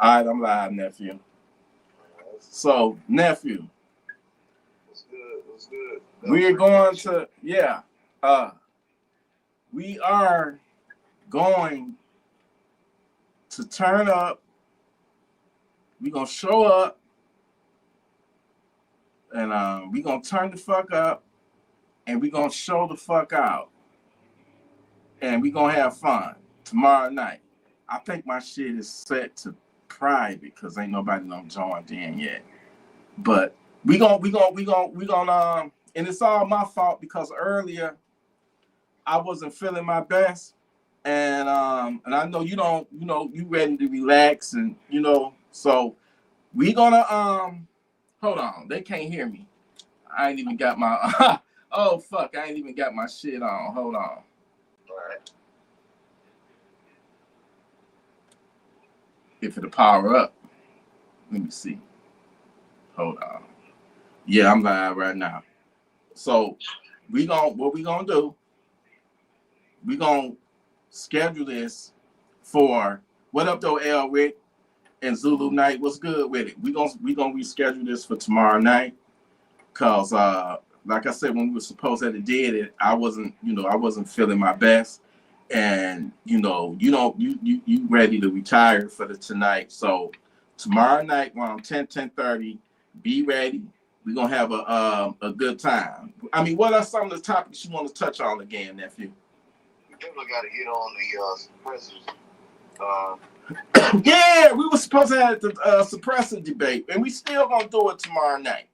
All right, I'm live, nephew. So, nephew. What's good? What's good? We're going to, we are going to turn up. We're going to show up. And we're going to turn the fuck up. And we're going to show the fuck out. And we're going to have fun tomorrow night. I think my shit is set to private because ain't nobody done joined in yet. But we gonna and it's all my fault because earlier I wasn't feeling my best. And I know you don't, you ready to relax and so we gonna hold on, they can't hear me. I ain't even got my oh fuck, I ain't even got my shit on. Hold on. All right. If it'll power up. Let me see. Hold on. Yeah, I'm live right now. So what we gonna do, we gonna schedule this for what up though, L Rick and Zulu Night. What's good with it? We gonna reschedule this for tomorrow night. Cause like I said, when we were supposed to have did it, I wasn't feeling my best. And you ready to retire for the tonight. So tomorrow night around 10:30, be ready. We're gonna have a good time. I mean, what are some of the topics you want to touch on again, nephew? We definitely got to get on the suppressors. Yeah, we were supposed to have the suppressor debate, and we still gonna do it tomorrow night.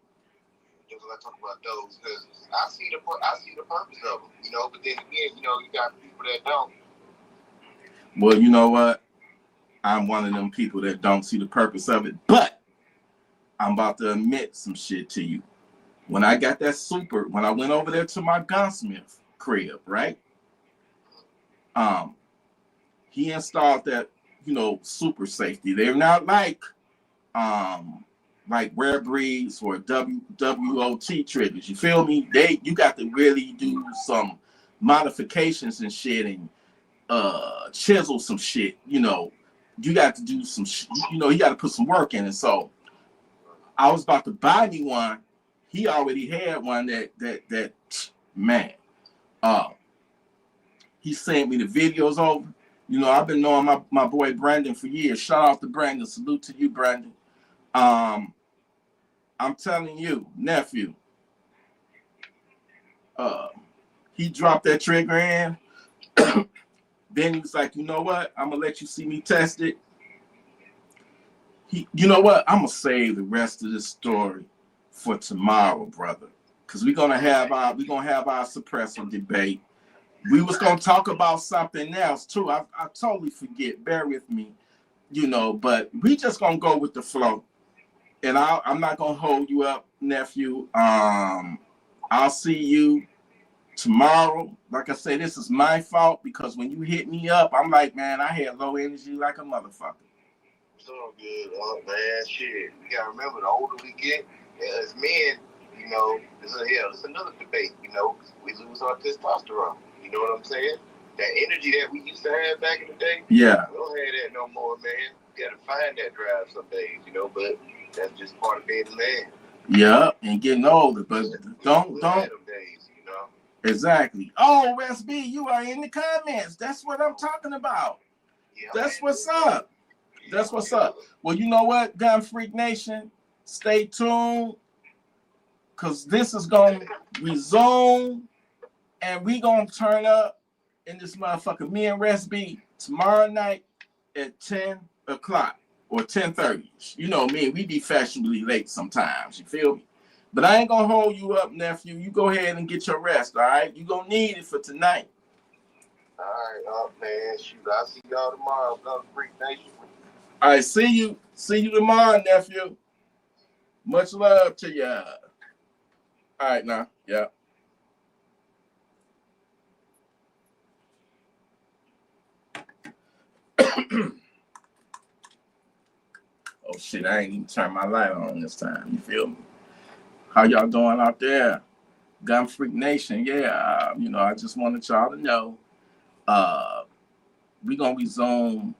Definitely got to talk about those because I see the purpose of them, But then again, you got people that don't. Well, you know what? I'm one of them people that don't see the purpose of it, but I'm about to admit some shit to you. When I got that when I went over there to my gunsmith crib, right? He installed that, super safety. They're not like rare breeds or WOT triggers. You feel me? You got to really do some modifications and shit and chisel some shit. You got to do some you got to put some work in it. So I was about to buy me one. He already had one that man. He sent me the videos over. I've been knowing my boy Brandon for years. Shout out to Brandon. Salute to you, Brandon. I'm telling you, nephew. He dropped that trigger in. Then he was like, you know what? I'm gonna let you see me test it. You know what? I'm gonna save the rest of this story for tomorrow, brother. Because we're gonna have our suppressor debate. We was gonna talk about something else too. I totally forget. Bear with me, but we just gonna go with the flow. And I'm not gonna hold you up, nephew. I'll see you tomorrow. Like I say, this is my fault because when you hit me up, I'm like, man, I had low energy like a motherfucker. It's all good, man. Shit, we gotta remember the older we get, as men, it's another debate. We lose our testosterone. You know what I'm saying? That energy that we used to have back in the day. Yeah. We don't have that no more, man. We gotta find that drive some days, but that's just part of being a man. Yeah, and getting older, but don't. Them days, Exactly. Oh, SB, you are in the comments. That's what I'm talking about. Yeah, that's what's up. That's what's up. Well, you know what, Gun Freak Nation, stay tuned, because this is going to resume, and we going to turn up in this motherfucker, me and Resby, tomorrow night at 10 o'clock or 10:30. You know me, we be fashionably late sometimes, you feel me? But I ain't going to hold you up, nephew. You go ahead and get your rest, all right? You going to need it for tonight. All right, man. Shoot, I'll see y'all tomorrow, Gun Freak Nation. All right, see you tomorrow, nephew. Much love to you. All right, now, yeah. Oh shit, I ain't even turned my light on this time. You feel me? How y'all doing out there? Gun Freak Nation, yeah. I just wanted y'all to know. We're gonna resume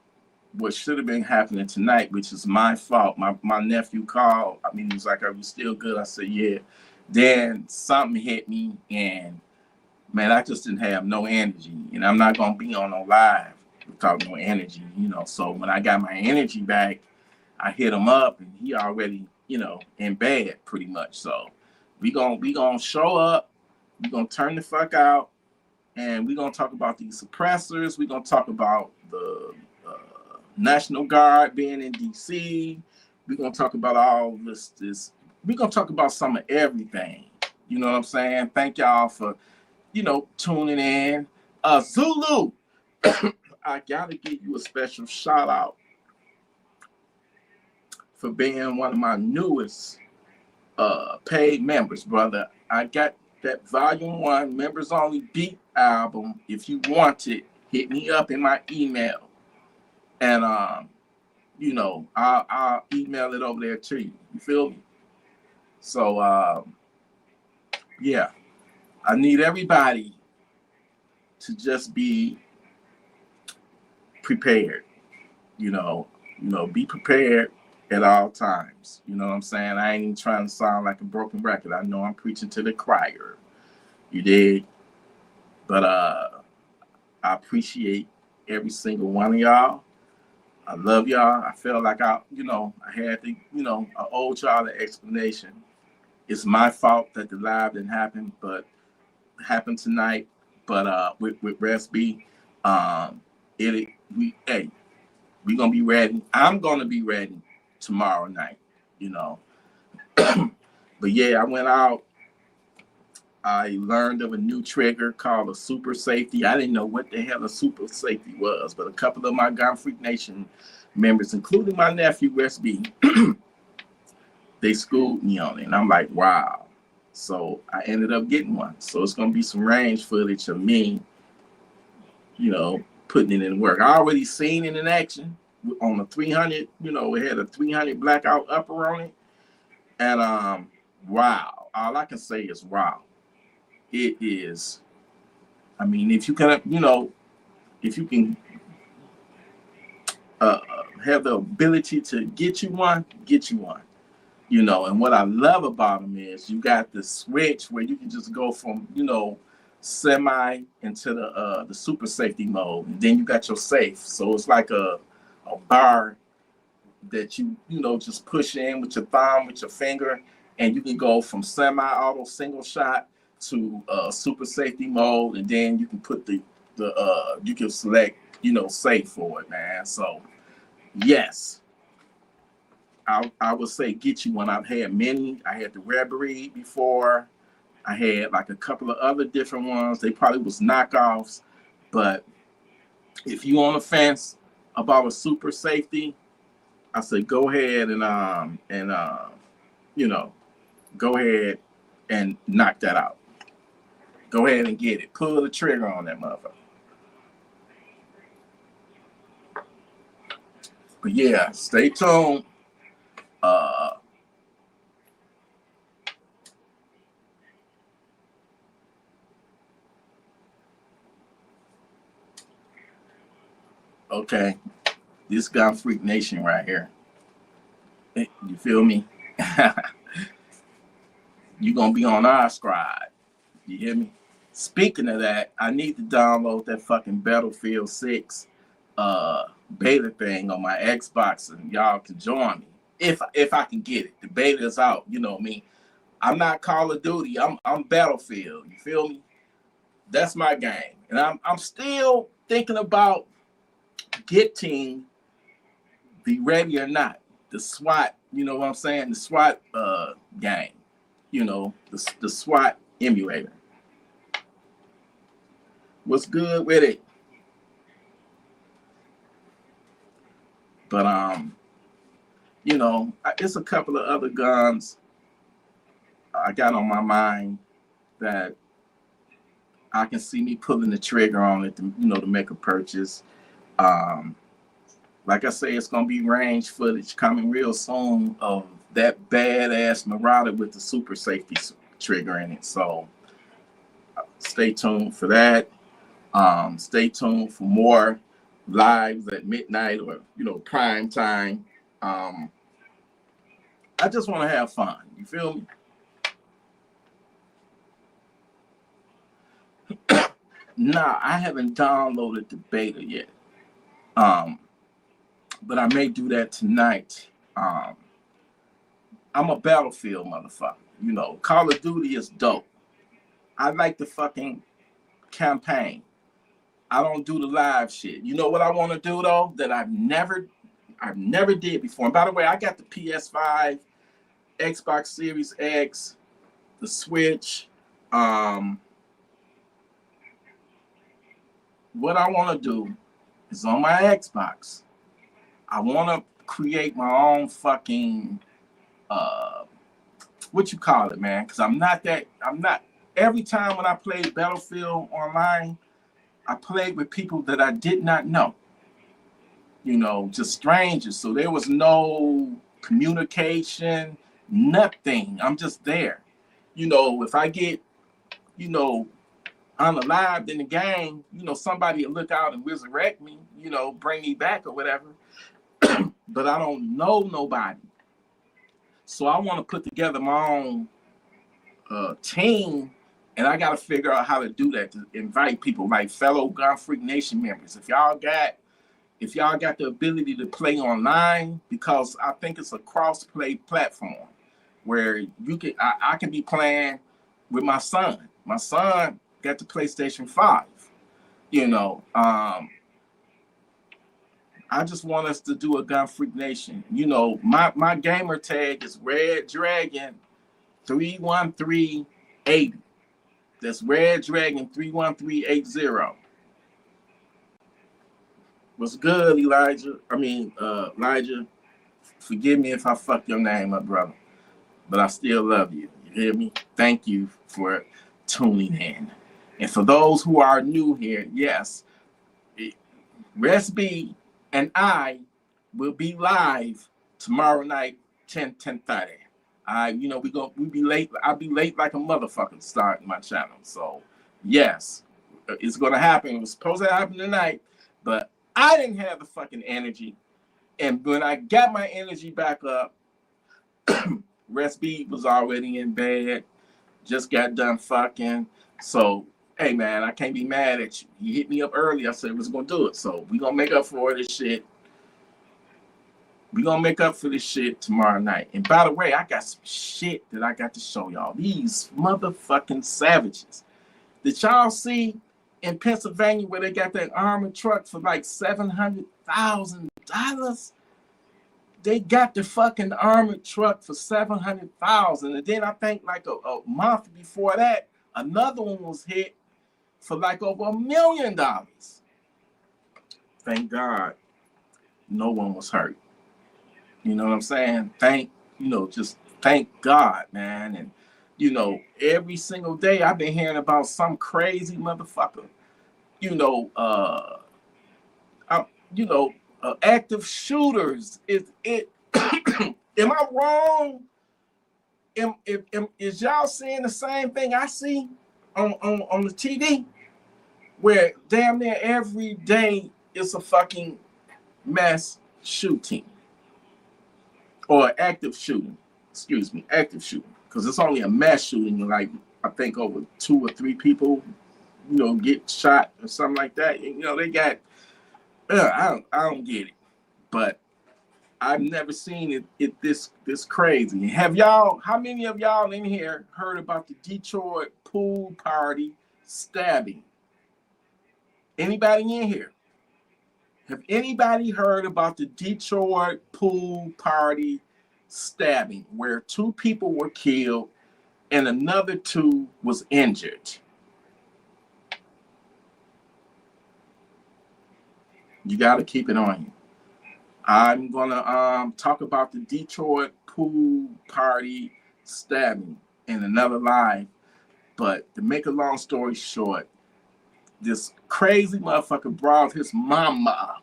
what should have been happening tonight, which is my fault. My nephew called. I mean, he was like, "Are we still good?" I said, "Yeah." Then something hit me, and man, I just didn't have no energy. And I'm not gonna be on no live without no energy, you know. So when I got my energy back, I hit him up, and he already, you know, in bed pretty much. So we gonna show up. We gonna turn the fuck out, and we gonna talk about these suppressors. We gonna talk about the National Guard being in DC. We're gonna talk about all this. We're gonna talk about some of everything. You know what I'm saying? Thank y'all for, you know, tuning in. Zulu, I gotta give you a special shout out for being one of my newest paid members, brother. I got that Volume 1 Members Only Beat album. If you want it, hit me up in my email. And you know, I'll email it over there to you. You feel me? So yeah, I need everybody to just be prepared. You know, be prepared at all times. You know what I'm saying? I ain't even trying to sound like a broken record. I know I'm preaching to the choir. You dig? But I appreciate every single one of y'all. I love y'all. I feel like I had to, I owed y'all the explanation. It's my fault that the live didn't happen, but happened tonight. But with Rest B, we gonna be ready. I'm gonna be ready tomorrow night, you know. But yeah, I went out. I learned of a new trigger called a super safety. I didn't know what the hell a super safety was, but a couple of my Gun Freak Nation members, including my nephew, West B, they schooled me on it. And I'm like, wow. So I ended up getting one. So it's going to be some range footage of me, putting it in work. I already seen it in action on the 300. It had a 300 blackout upper on it. And wow. All I can say is wow. It is, I mean, if you can, have the ability to get you one, get you one. And what I love about them is you got the switch where you can just go from, semi into the super safety mode. And then you got your safe. So it's like a bar that you just push in with your thumb, with your finger, and you can go from semi-auto single shot to super safety mode, and then you can put you can select, safe for it, man. So yes, I would say get you one. I've had many. I had the Red Breed before. I had like a couple of other different ones. They probably was knockoffs, but if you on the fence about a super safety, I say go ahead and go ahead and knock that out. Go ahead and get it. Pull the trigger on that motherfucker. But yeah, stay tuned. Okay, this Gun Freak Nation right here. You feel me? You gonna be on our scribe. You hear me? Speaking of that, I need to download that fucking Battlefield 6 beta thing on my Xbox, and y'all can join me if I can get it. The beta is out. You know me. I'm not Call of Duty. I'm Battlefield. You feel me? That's my game, and I'm still thinking about getting the Ready or Not, the SWAT. You know what I'm saying? The SWAT game. The SWAT emulator. What's good with it? But it's a couple of other guns I got on my mind that I can see me pulling the trigger on it to make a purchase. Like I say, it's gonna be range footage coming real soon of that badass Marauder with the super safety trigger in it. So stay tuned for that. Stay tuned for more lives at midnight or prime time. I just want to have fun. You feel me? Nah, I haven't downloaded the beta yet. But I may do that tonight. I'm a Battlefield motherfucker. Call of Duty is dope. I like the fucking campaign. I don't do the live shit. You know what I want to do though? That I've never did before. And by the way, I got the PS5, Xbox Series X, the Switch. What I want to do is on my Xbox. I want to create my own fucking what you call it, man? Because I'm not. Every time when I played Battlefield online, I played with people that I did not know. Just strangers. So there was no communication, nothing. I'm just there. If I get, unalived in the game, somebody will look out and resurrect me, bring me back or whatever. But I don't know nobody. So I want to put together my own team, and I got to figure out how to do that, to invite people like fellow Gun Freak Nation members. If y'all got the ability to play online, because I think it's a cross-play platform where you can, I can be playing with my son. My son got the PlayStation 5. I just want us to do a Gun Freak Nation. My gamer tag is Red Dragon 31380. That's Red Dragon 31380. What's good, Elijah? Elijah, forgive me if I fucked your name up, brother. But I still love you. You hear me? Thank you for tuning in. And for those who are new here, yes, Resby and I will be live tomorrow night, 10:30. We'll be late. I'll be late like a motherfucker starting my channel. So yes, it's gonna happen. It was supposed to happen tonight, but I didn't have the fucking energy. And when I got my energy back up, Resby was already in bed, just got done fucking. So hey man, I can't be mad at you. You hit me up early. I said I was gonna do it. So we gonna make up for this shit. We gonna make up for this shit tomorrow night. And by the way, I got some shit that I got to show y'all. These motherfucking savages. Did y'all see in Pennsylvania where they got that armored truck for like $700,000? They got the fucking armored truck for $700,000. And then I think like a month before that, another one was hit for like over $1 million. Thank God no one was hurt. You know what I'm saying? Just thank God, man. And every single day I've been hearing about some crazy motherfucker. Active shooters. Is it? Am I wrong? Is y'all seeing the same thing I see on the TV? Where damn near every day it's a fucking mass shooting. Or active shooting. Excuse me, active shooting. Because it's only a mass shooting, like I think over 2 or 3 people, get shot or something like that. They got I don't get it. But I've never seen it this crazy. How many of y'all in here heard about the Detroit pool party stabbing? Anybody in here? Have anybody heard about the Detroit pool party stabbing where 2 people were killed and another 2 was injured? You got to keep it on you. I'm going to talk about the Detroit pool party stabbing in another live. But to make a long story short, this crazy motherfucker brought his mama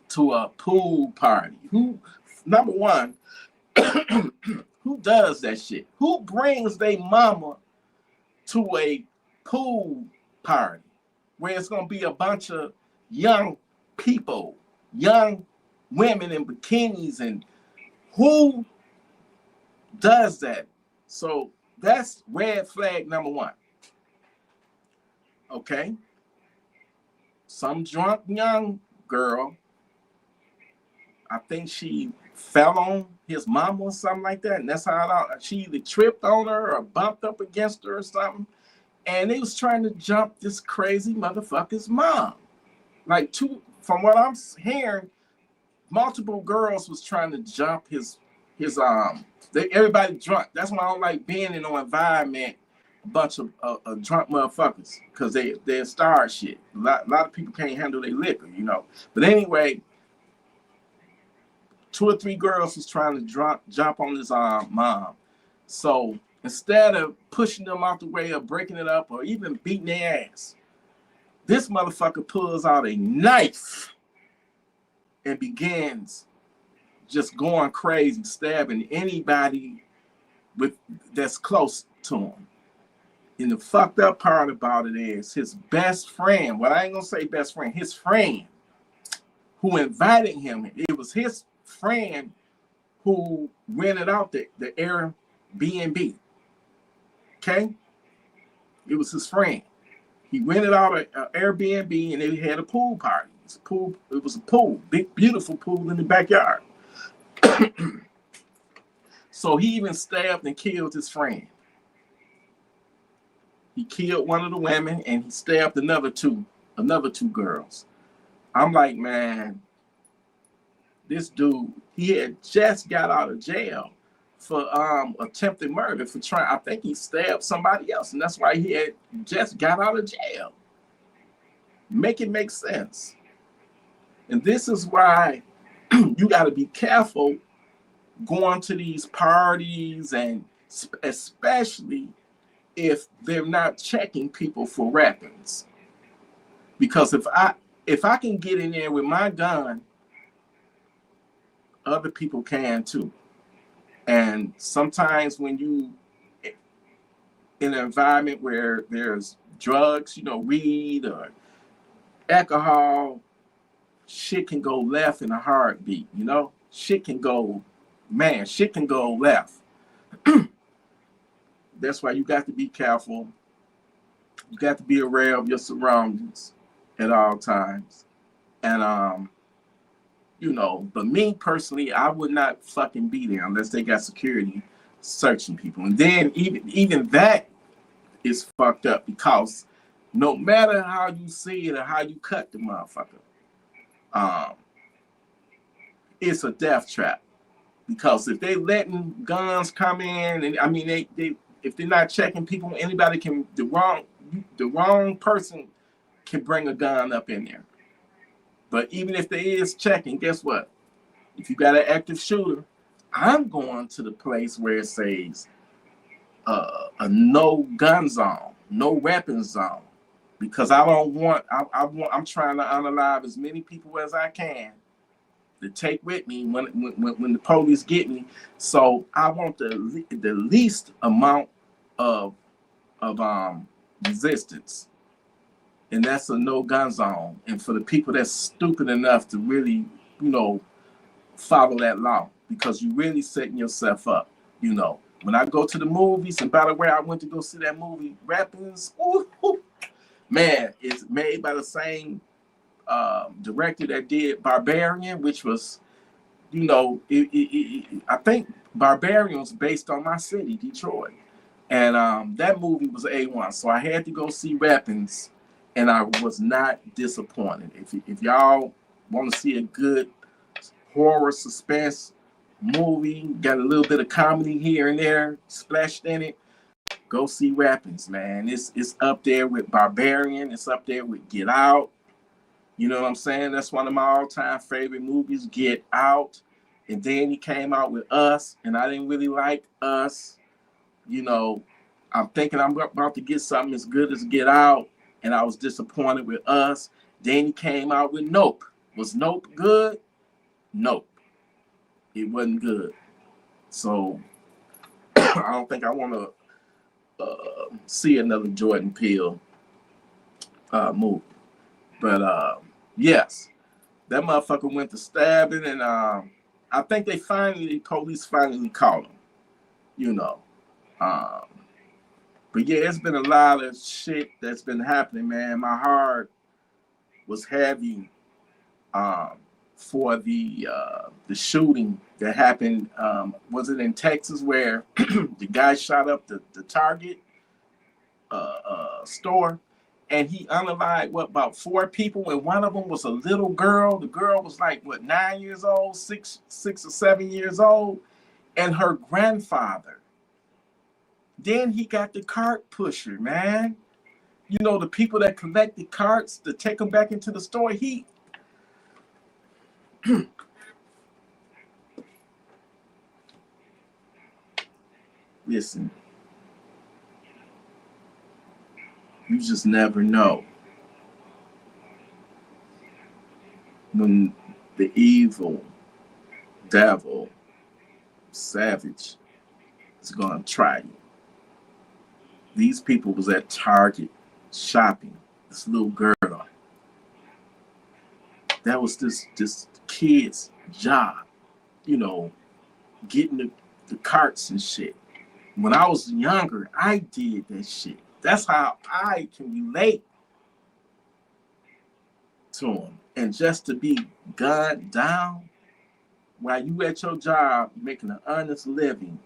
to a pool party. Who, number one, who does that shit? Who brings their mama to a pool party where it's going to be a bunch of young people, young women in bikinis, and who does that? So that's red flag number one. Okay. Some drunk young girl, I think she fell on his mama or something like that. And that's how she either tripped on her or bumped up against her or something. And they was trying to jump this crazy motherfucker's mom. Like from what I'm hearing, multiple girls was trying to jump everybody drunk. That's why I don't like being in an environment a bunch of drunk motherfuckers, because they're star shit. A lot of people can't handle their liquor, you know. But anyway, 2 or 3 girls was trying to jump on his mom. So instead of pushing them out the way or breaking it up or even beating their ass, this motherfucker pulls out a knife and begins just going crazy, stabbing anybody that's close to him. And the fucked up part about it is his best friend, well, I ain't gonna say best friend, his friend who invited him, it was his friend who rented out the Airbnb. Okay? It was his friend. He rented out an Airbnb and they had a pool party. It was a pool, big, beautiful pool in the backyard. So he even stabbed and killed his friend. He killed one of the women and he stabbed another two girls. I'm like, man, this dude, he had just got out of jail for attempted murder for I think he stabbed somebody else, and that's why he had just got out of jail. Make it make sense. And this is why you got to be careful going to these parties, and especially if they're not checking people for weapons. Because if I can get in there with my gun, other people can too. And sometimes when you in an environment where there's drugs, you know, weed or alcohol, shit can go left in a heartbeat, you know? Shit can go left. That's why you got to be careful. You got to be aware of your surroundings at all times. And you know, but me personally, I would not fucking be there unless they got security searching people. And then even that is fucked up, because no matter how you see it or how you cut the motherfucker, it's a death trap. Because if they letting guns come in, and I mean they if they're not checking people, anybody can, the wrong person can bring a gun up in there. But even if there is checking, guess what? If you got an active shooter, I'm going to the place where it says a no gun zone, no weapon zone, because I don't want. I'm trying to unalive as many people as I can to take with me when the police get me. So I want the least amount of resistance. And that's a no gun zone. And for the people that's stupid enough to really, you know, follow that law, because you really setting yourself up. You know, when I go to the movies, and by the way, I went to go see that movie, Weapons. Man, it's made by the same director that did Barbarian, which was, you know, I think Barbarian was based on my city, Detroit. And that movie was A1. So I had to go see Weapons. And I was not disappointed. If y'all want to see a good horror suspense movie, got a little bit of comedy here and there splashed in it, go see Weapons, man. It's up there with Barbarian. It's up there with Get Out. You know what I'm saying? That's one of my all-time favorite movies, Get Out. And then he came out with Us, and I didn't really like Us. You know, I'm thinking I'm about to get something as good as Get Out, and I was disappointed with Us. Then he came out with Nope. Was Nope good? Nope. It wasn't good. So I don't think I want to see another Jordan Peele movie. But Yes, that motherfucker went to stabbing, and I think police finally caught him. You know, um, but yeah, it's been a lot of shit that's been happening, man. My heart was heavy um, for the shooting that happened. Was it in Texas where the guy shot up the Target store, and he unalived about 4 people, and one of them was a little girl. The girl was like 9 years old, 6 or 7 years old, and her grandfather. Then he got the cart pusher, man. You know, the people that collect the carts to take them back into the store. Listen, you just never know when the evil devil savage is gonna try you. These people was at Target shopping. This little girl. That was this kid's job, you know, getting the carts and shit. When I was younger, I did that shit. That's how I can relate to him. And just to be gunned down while you at your job making an honest living,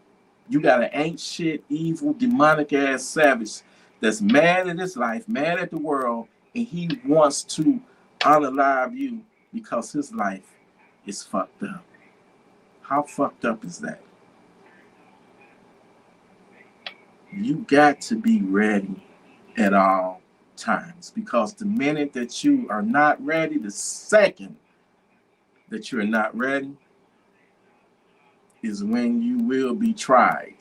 you got an ain't shit, evil, demonic ass savage that's mad at his life, mad at the world, and he wants to unalive you because his life is fucked up. How fucked up is that? You got to be ready at all times, because the minute that you are not ready, the second that you're not ready is when you will be tried.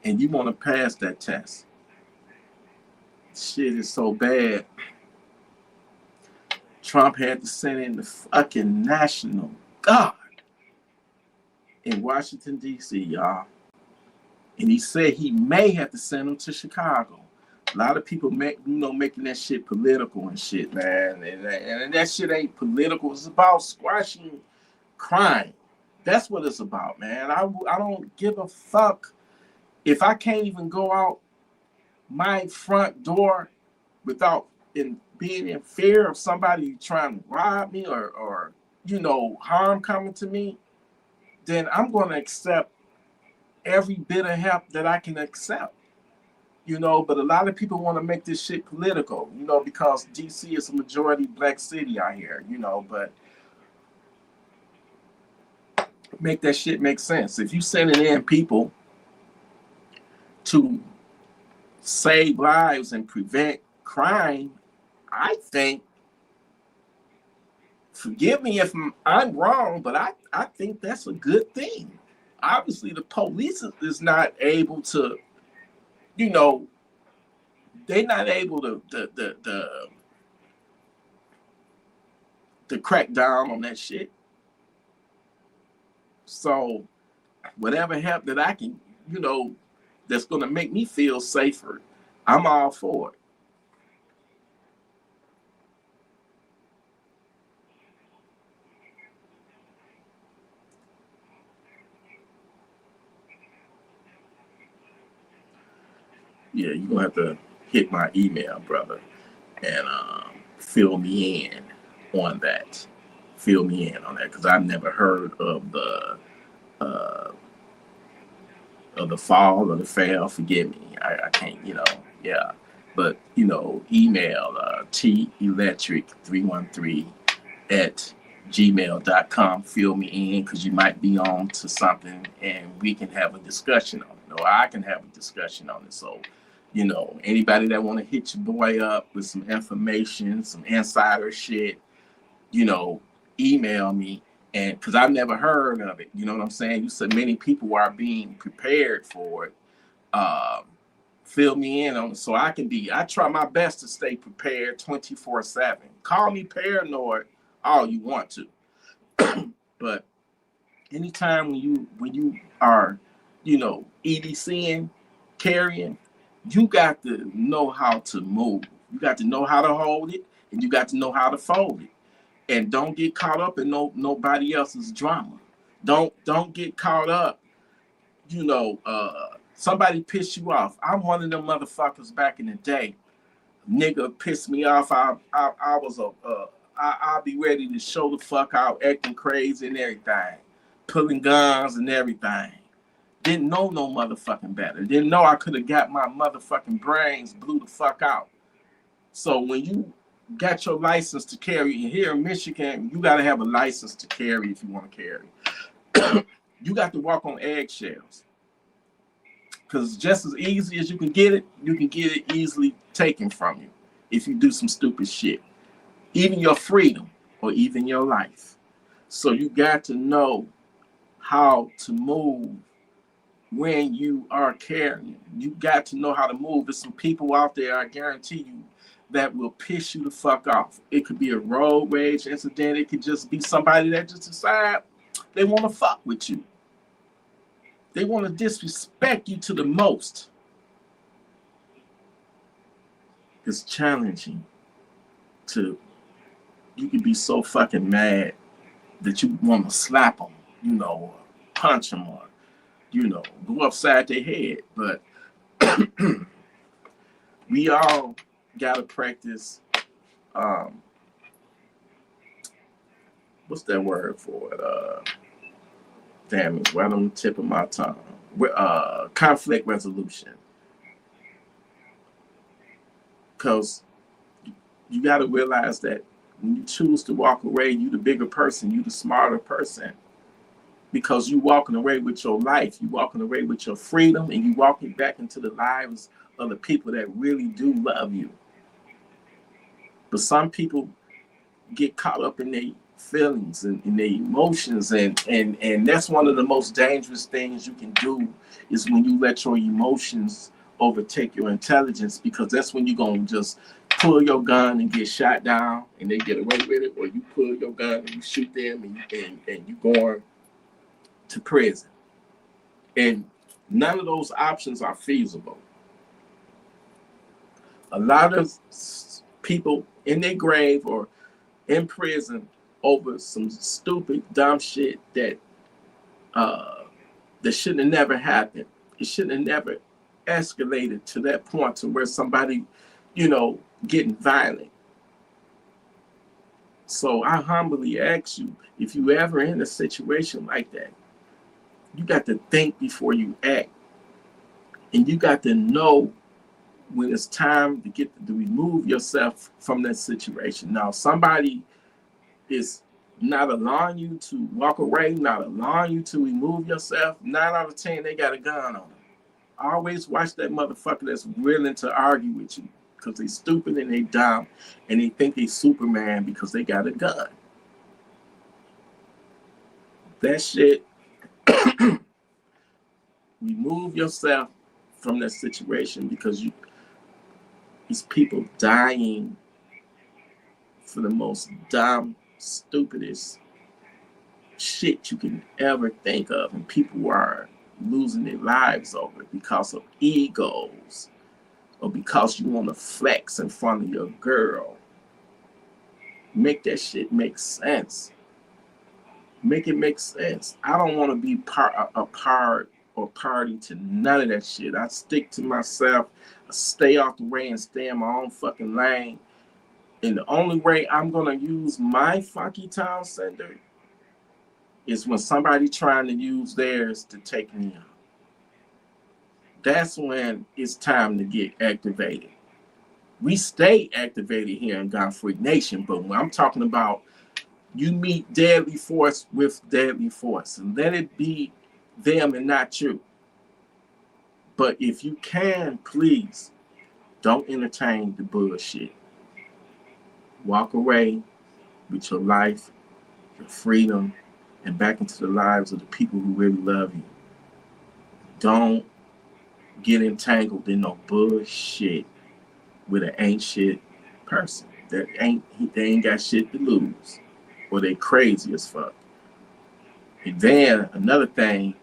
And you want to pass that test. Shit is so bad. Trump had to send in the fucking National Guard in Washington, D.C., y'all. And he said he may have to send them to Chicago. A lot of people making that shit political and shit, man. And that shit ain't political. It's about squashing crime. That's what it's about, man. I don't give a fuck if I can't even go out my front door without being in fear of somebody trying to rob me or harm coming to me. Then I'm going to accept every bit of help that I can accept. But a lot of people want to make this shit political, because DC is a majority black city out here, but make that shit make sense. If you sending in people to save lives and prevent crime, I think, forgive me if I'm wrong, but I think that's a good thing. Obviously, the police is not able to, they're not able to crack down on that shit. So whatever help that I can, that's going to make me feel safer, I'm all for it. Yeah, you're going to have to hit my email, brother, and fill me in on that. Fill me in on that, because I've never heard of the fall or the fail. Forgive me. I can't, yeah. But, email telectric313@gmail.com. Fill me in, because you might be on to something and we can have a discussion on it, or I can have a discussion on it. So, anybody that want to hit your boy up with some information, some insider shit, email me. And because I've never heard of it, you know what I'm saying? You said many people are being prepared for it. Fill me in on it so I try my best to stay prepared 24/7. Call me paranoid all you want to. But anytime when you are, EDCing, carrying, you got to know how to move. You got to know how to hold it, and you got to know how to fold it. And don't get caught up in nobody else's drama. Don't get caught up, somebody piss you off. I'm one of them motherfuckers back in the day. Nigga pissed me off. I'll be ready to show the fuck out, acting crazy and everything, pulling guns and everything. Didn't know no motherfucking better. Didn't know I could have got my motherfucking brains blew the fuck out. So when you got your license to carry, and here in Michigan, you got to have a license to carry if you want to carry. You got to walk on eggshells. Because just as easy as you can get it easily taken from you if you do some stupid shit. Even your freedom or even your life. So you got to know how to move when you are carrying. You got to know how to move. There's some people out there, I guarantee you, that will piss you the fuck off. It could be a road rage incident. It could just be somebody that just decide they want to fuck with you. They want to disrespect you to the most. It's challenging you can be so fucking mad that you want to slap them, or punch them, or, go upside their head. But we all got to practice, what's that word for it? Damn it, right on the tip of my tongue. Conflict resolution. Because you got to realize that when you choose to walk away, you the bigger person, you the smarter person. Because you walking away with your life, you walking away with your freedom, and you walking back into the lives of the people that really do love you. But some people get caught up in their feelings and in their emotions, and that's one of the most dangerous things you can do is when you let your emotions overtake your intelligence, because that's when you're going to just pull your gun and get shot down and they get away with it, or you pull your gun and you shoot them and you going to prison. And none of those options are feasible. A lot of people in their grave or in prison over some stupid, dumb shit that shouldn't have never happened. It shouldn't have never escalated to that point to where somebody, getting violent. So I humbly ask you, if you ever in a situation like that, you got to think before you act. And you got to know when it's time to remove yourself from that situation. Now, somebody is not allowing you to walk away, not allowing you to remove yourself. 9 out of 10, they got a gun on them. Always watch that motherfucker that's willing to argue with you, because they stupid and they dumb and they think they Superman because they got a gun. That shit, remove yourself from that situation, because these people dying for the most dumb, stupidest shit you can ever think of, and people are losing their lives over it because of egos or because you want to flex in front of your girl. Make that shit make sense. Make it make sense. I don't want to be a part or party to none of that shit. I stick to myself. I stay off the way and stay in my own fucking lane. And the only way I'm going to use my funky town center is when somebody trying to use theirs to take me out. That's when it's time to get activated. We stay activated here in Gun Freak Nation, but when I'm talking about you meet deadly force with deadly force, and let it be them and not you. But if you can, please don't entertain the bullshit. Walk away with your life, your freedom, and back into the lives of the people who really love you. Don't get entangled in no bullshit with an ain't shit person. They ain't got shit to lose, or they crazy as fuck. And then another thing,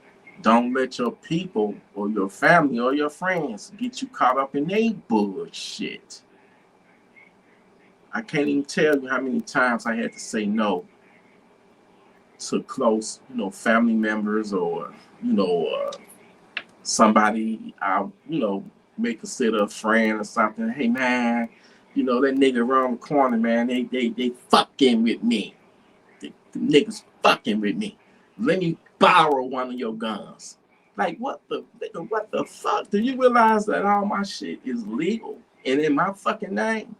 don't let your people or your family or your friends get you caught up in their bullshit. I can't even tell you how many times I had to say no to close, family members or, somebody I, may consider a friend or something. Hey man, that nigga around the corner, man, they fucking with me. The niggas fucking with me. Let me borrow one of your guns. Like what the fuck? Do you realize that all my shit is legal and in my fucking name?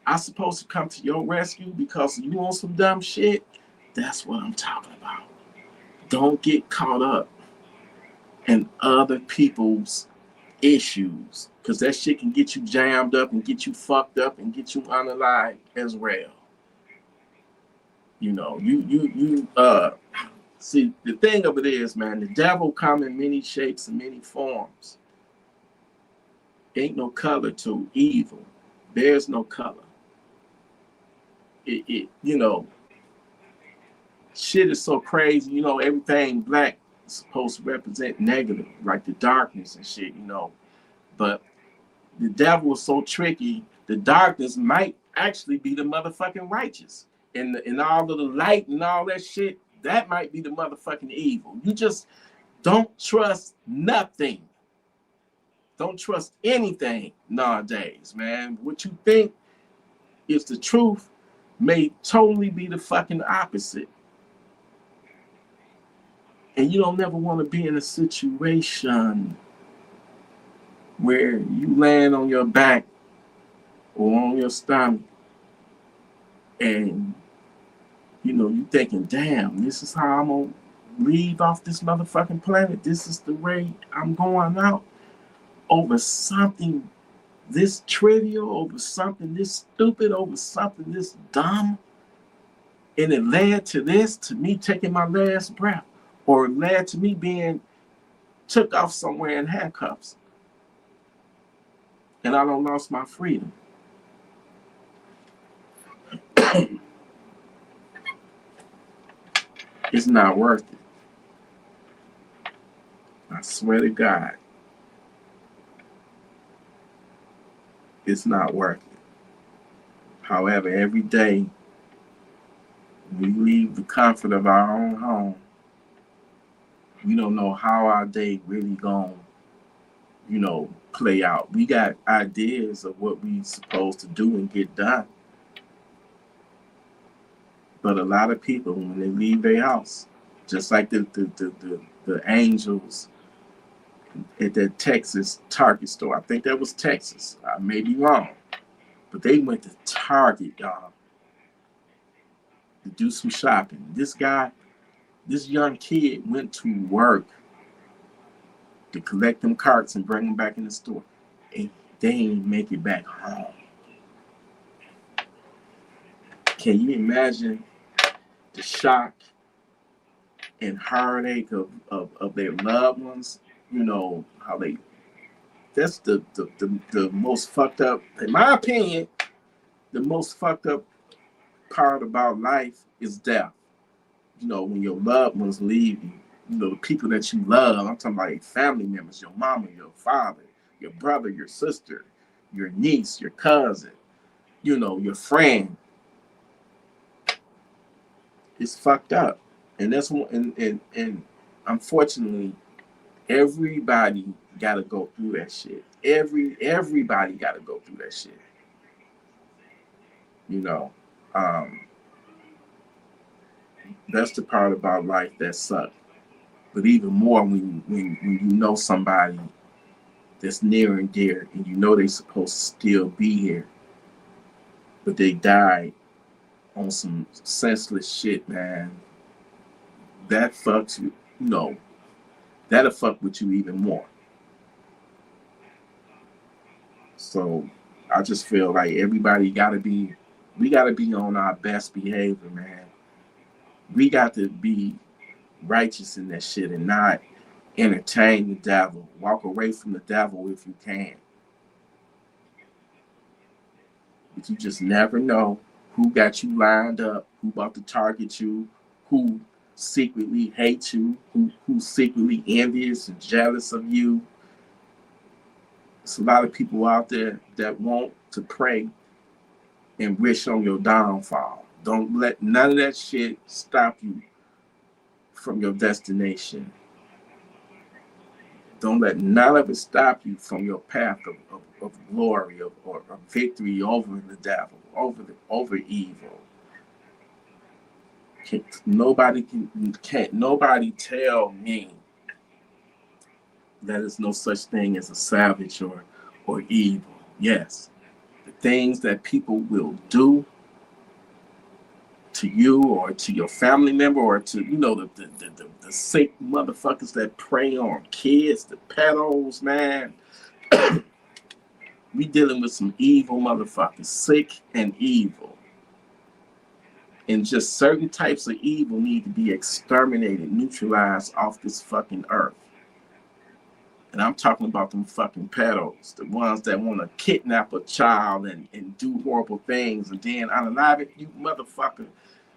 I supposed to come to your rescue because you want some dumb shit? That's what I'm talking about. Don't get caught up in other people's issues, because that shit can get you jammed up and get you fucked up and get you unalive as well. You see, the thing of it is, man, the devil come in many shapes and many forms. Ain't no color to evil. There's no color. Shit is so crazy. Everything black is supposed to represent negative, like the darkness and shit. But the devil is so tricky. The darkness might actually be the motherfucking righteous, and all of the light and all that shit. That might be the motherfucking evil. You just don't trust nothing. Don't trust anything nowadays, man. What you think is the truth may totally be the fucking opposite. And you don't never want to be in a situation where you land on your back or on your stomach and you thinking, damn, this is how I'm gonna leave off this motherfucking planet. This is the way I'm going out, over something this trivial, over something this stupid, over something this dumb. And it led to this, to me taking my last breath, or it led to me being took off somewhere in handcuffs. And I don't lost my freedom. It's not worth it. I swear to God. It's not worth it. However, every day we leave the comfort of our own home, we don't know how our day really gonna, play out. We got ideas of what we supposed to do and get done. But a lot of people, when they leave their house, just like the angels at that Texas Target store, I think that was Texas. I may be wrong, but they went to Target, y'all, to do some shopping. This young kid went to work to collect them carts and bring them back in the store, and they ain't make it back home. Can you imagine the shock and heartache of their loved ones? How that's the most fucked up, in my opinion, the most fucked up part about life is death. When your loved ones leave you, the people that you love, I'm talking about your family members, your mama, your father, your brother, your sister, your niece, your cousin, your friend. It's fucked up. And that's one, and unfortunately, everybody gotta go through that shit. Everybody gotta go through that shit. That's the part about life that sucks. But even more when you know somebody that's near and dear, and they're supposed to still be here, but they died on some senseless shit, man. That fucks you, that'll fuck with you even more. So I just feel like we gotta be on our best behavior, man. We got to be righteous in that shit and not entertain the devil. Walk away from the devil if you can. But you just never know who got you lined up, who about to target you, who secretly hates you, who's secretly envious and jealous of you. There's a lot of people out there that want to pray and wish on your downfall. Don't let none of that shit stop you from your destination. Don't let none of it stop you from your path of glory or victory over the devil, over evil. Can't nobody tell me that there's no such thing as a savage or evil. Yes, the things that people will do to you or to your family member or to the sick motherfuckers that prey on kids, the pedos, man. We dealing with some evil motherfuckers, sick and evil. And just certain types of evil need to be exterminated, neutralized off this fucking earth. And I'm talking about them fucking pedos, the ones that want to kidnap a child and do horrible things and then unalive it. You motherfucker,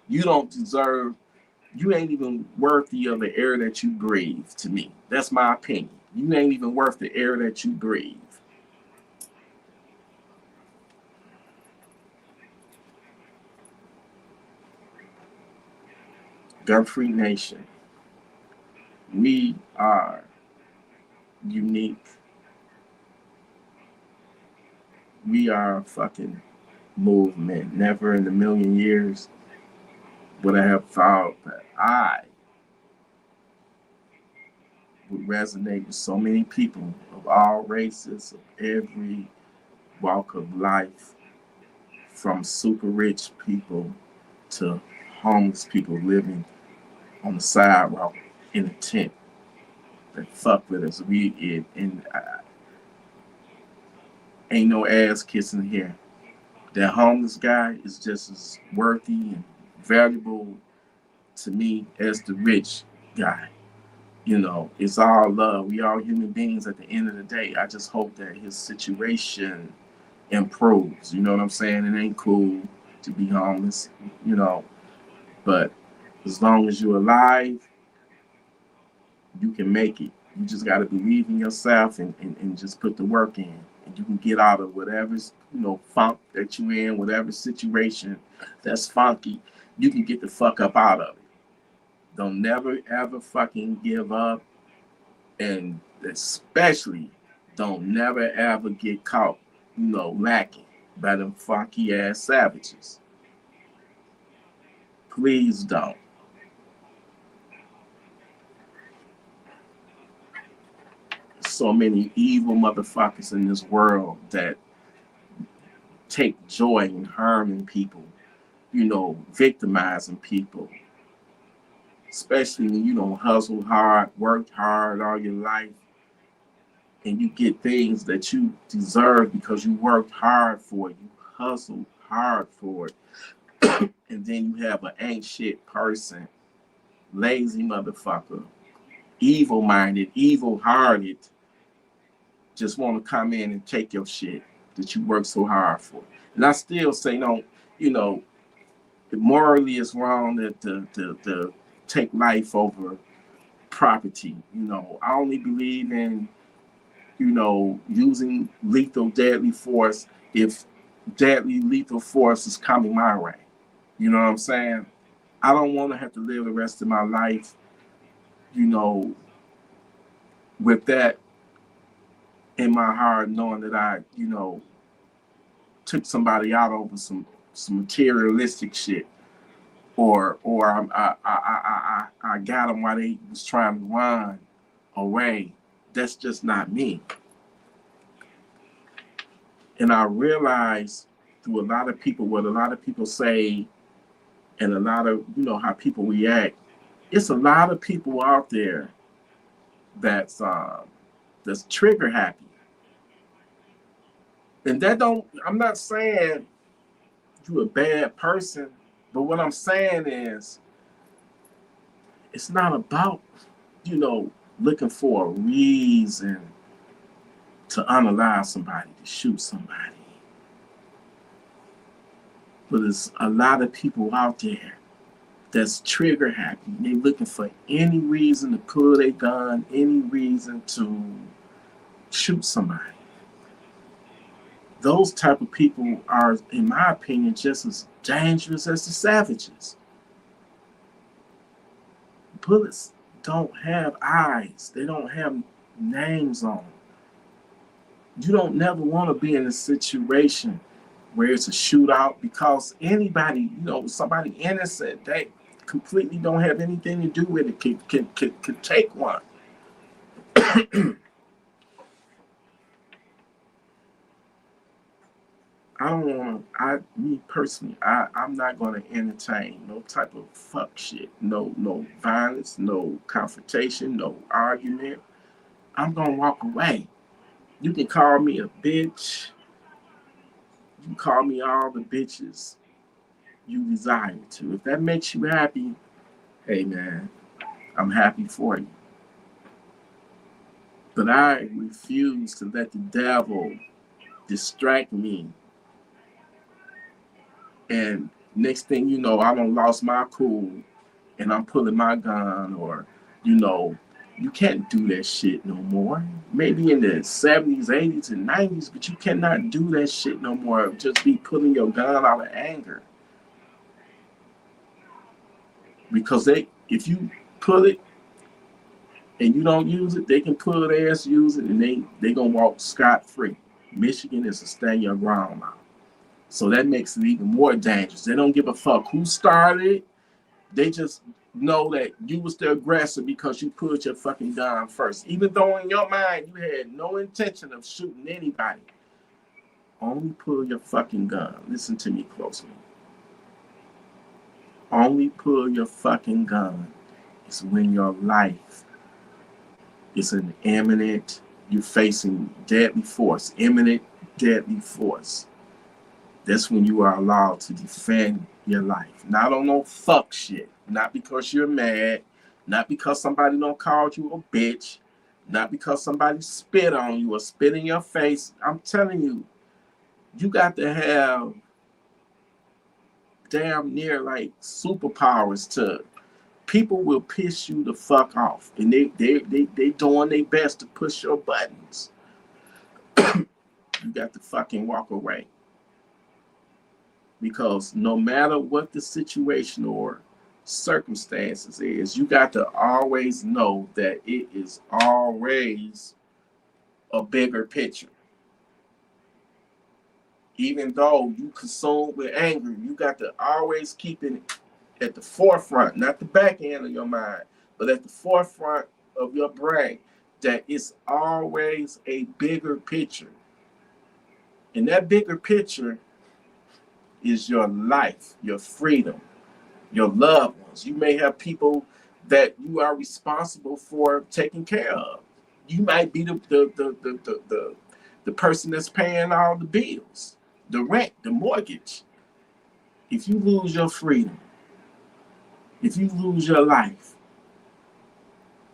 you don't deserve, you ain't even worthy of the air that you breathe, to me. That's my opinion. You ain't even worth the air that you breathe. Gun-free nation. We are unique. We are a fucking movement. Never in a million years would I have thought that I would resonate with so many people of all races, of every walk of life, from super rich people to homeless people living on the sidewalk in a tent that fuck with us. Ain't no ass kissing here. That homeless guy is just as worthy and valuable to me as the rich guy. You know, it's all love. We all human beings at the end of the day. I just hope that his situation improves. You know what I'm saying? It ain't cool to be homeless, you know, but as long as you're alive, you can make it. You just got to believe in yourself and just put the work in. And you can get out of whatever's, funk that you in, whatever situation that's funky, you can get the fuck up out of it. Don't never ever fucking give up. And especially don't never ever get caught, lacking by them funky ass savages. Please don't. So many evil motherfuckers in this world that take joy in harming people, victimizing people. Especially when you don't hustle hard, work hard all your life, and you get things that you deserve because you worked hard for it, you hustled hard for it. And then you have an ain't shit person, lazy motherfucker, evil-minded, evil-hearted, just want to come in and take your shit that you worked so hard for. And I still say, morally it's wrong to take life over property. I only believe in, using lethal, deadly force if deadly, lethal force is coming my way. You know what I'm saying? I don't want to have to live the rest of my life, with that in my heart, knowing that I, took somebody out over some materialistic shit, or I got them while they was trying to run away. That's just not me. And I realize through a lot of people, what a lot of people say, and a lot of, how people react, it's a lot of people out there that's trigger happy. And I'm not saying you're a bad person, but what I'm saying is it's not about, looking for a reason to unallow somebody, to shoot somebody. But there's a lot of people out there that's trigger happy. They're looking for any reason to pull their gun, any reason to shoot somebody. those type of people are, in my opinion, just as dangerous as the savages. Bullets don't have eyes. They don't have names on them. You don't never want to be in a situation where it's a shootout, because anybody, somebody innocent, they completely don't have anything to do with it, can take one. I don't want me personally, I'm not going to entertain no type of fuck shit, no violence, no confrontation, no argument. I'm going to walk away. You can call me a bitch. You can call me all the bitches you desire to. If that makes you happy, hey man, I'm happy for you. But I refuse to let the devil distract me. And next thing you know, I done lost my cool and I'm pulling my gun, or, you can't do that shit no more. Maybe in the 70s, 80s, and 90s, but you cannot do that shit no more. Just be pulling your gun out of anger. Because if you pull it and you don't use it, they can pull their ass, use it, and they gonna walk scot-free. Michigan is a stand your ground now. So that makes it even more dangerous. They don't give a fuck who started it. They just know that you was the aggressor because you pulled your fucking gun first. Even though in your mind you had no intention of shooting anybody. Only pull your fucking gun. Listen to me closely. Only pull your fucking gun is when your life is an imminent, you're facing deadly force, imminent deadly force. That's when you are allowed to defend your life. Not on no fuck shit. Not because you're mad. Not because somebody don't call you a bitch. Not because somebody spit on you or spit in your face. I'm telling you, you got to have damn near like superpowers to. People will piss you the fuck off, and they doing their best to push your buttons. You got to fucking walk away. Because no matter what the situation or circumstances is, you got to always know that it is always a bigger picture. Even though you consumed with anger, you got to always keep it at the forefront, not the back end of your mind, but at the forefront of your brain, that it's always a bigger picture. And that bigger picture is your life, your freedom, your loved ones. You may have people that you are responsible for taking care of. You might be the person that's paying all the bills, the rent, the mortgage. If you lose your freedom, if you lose your life,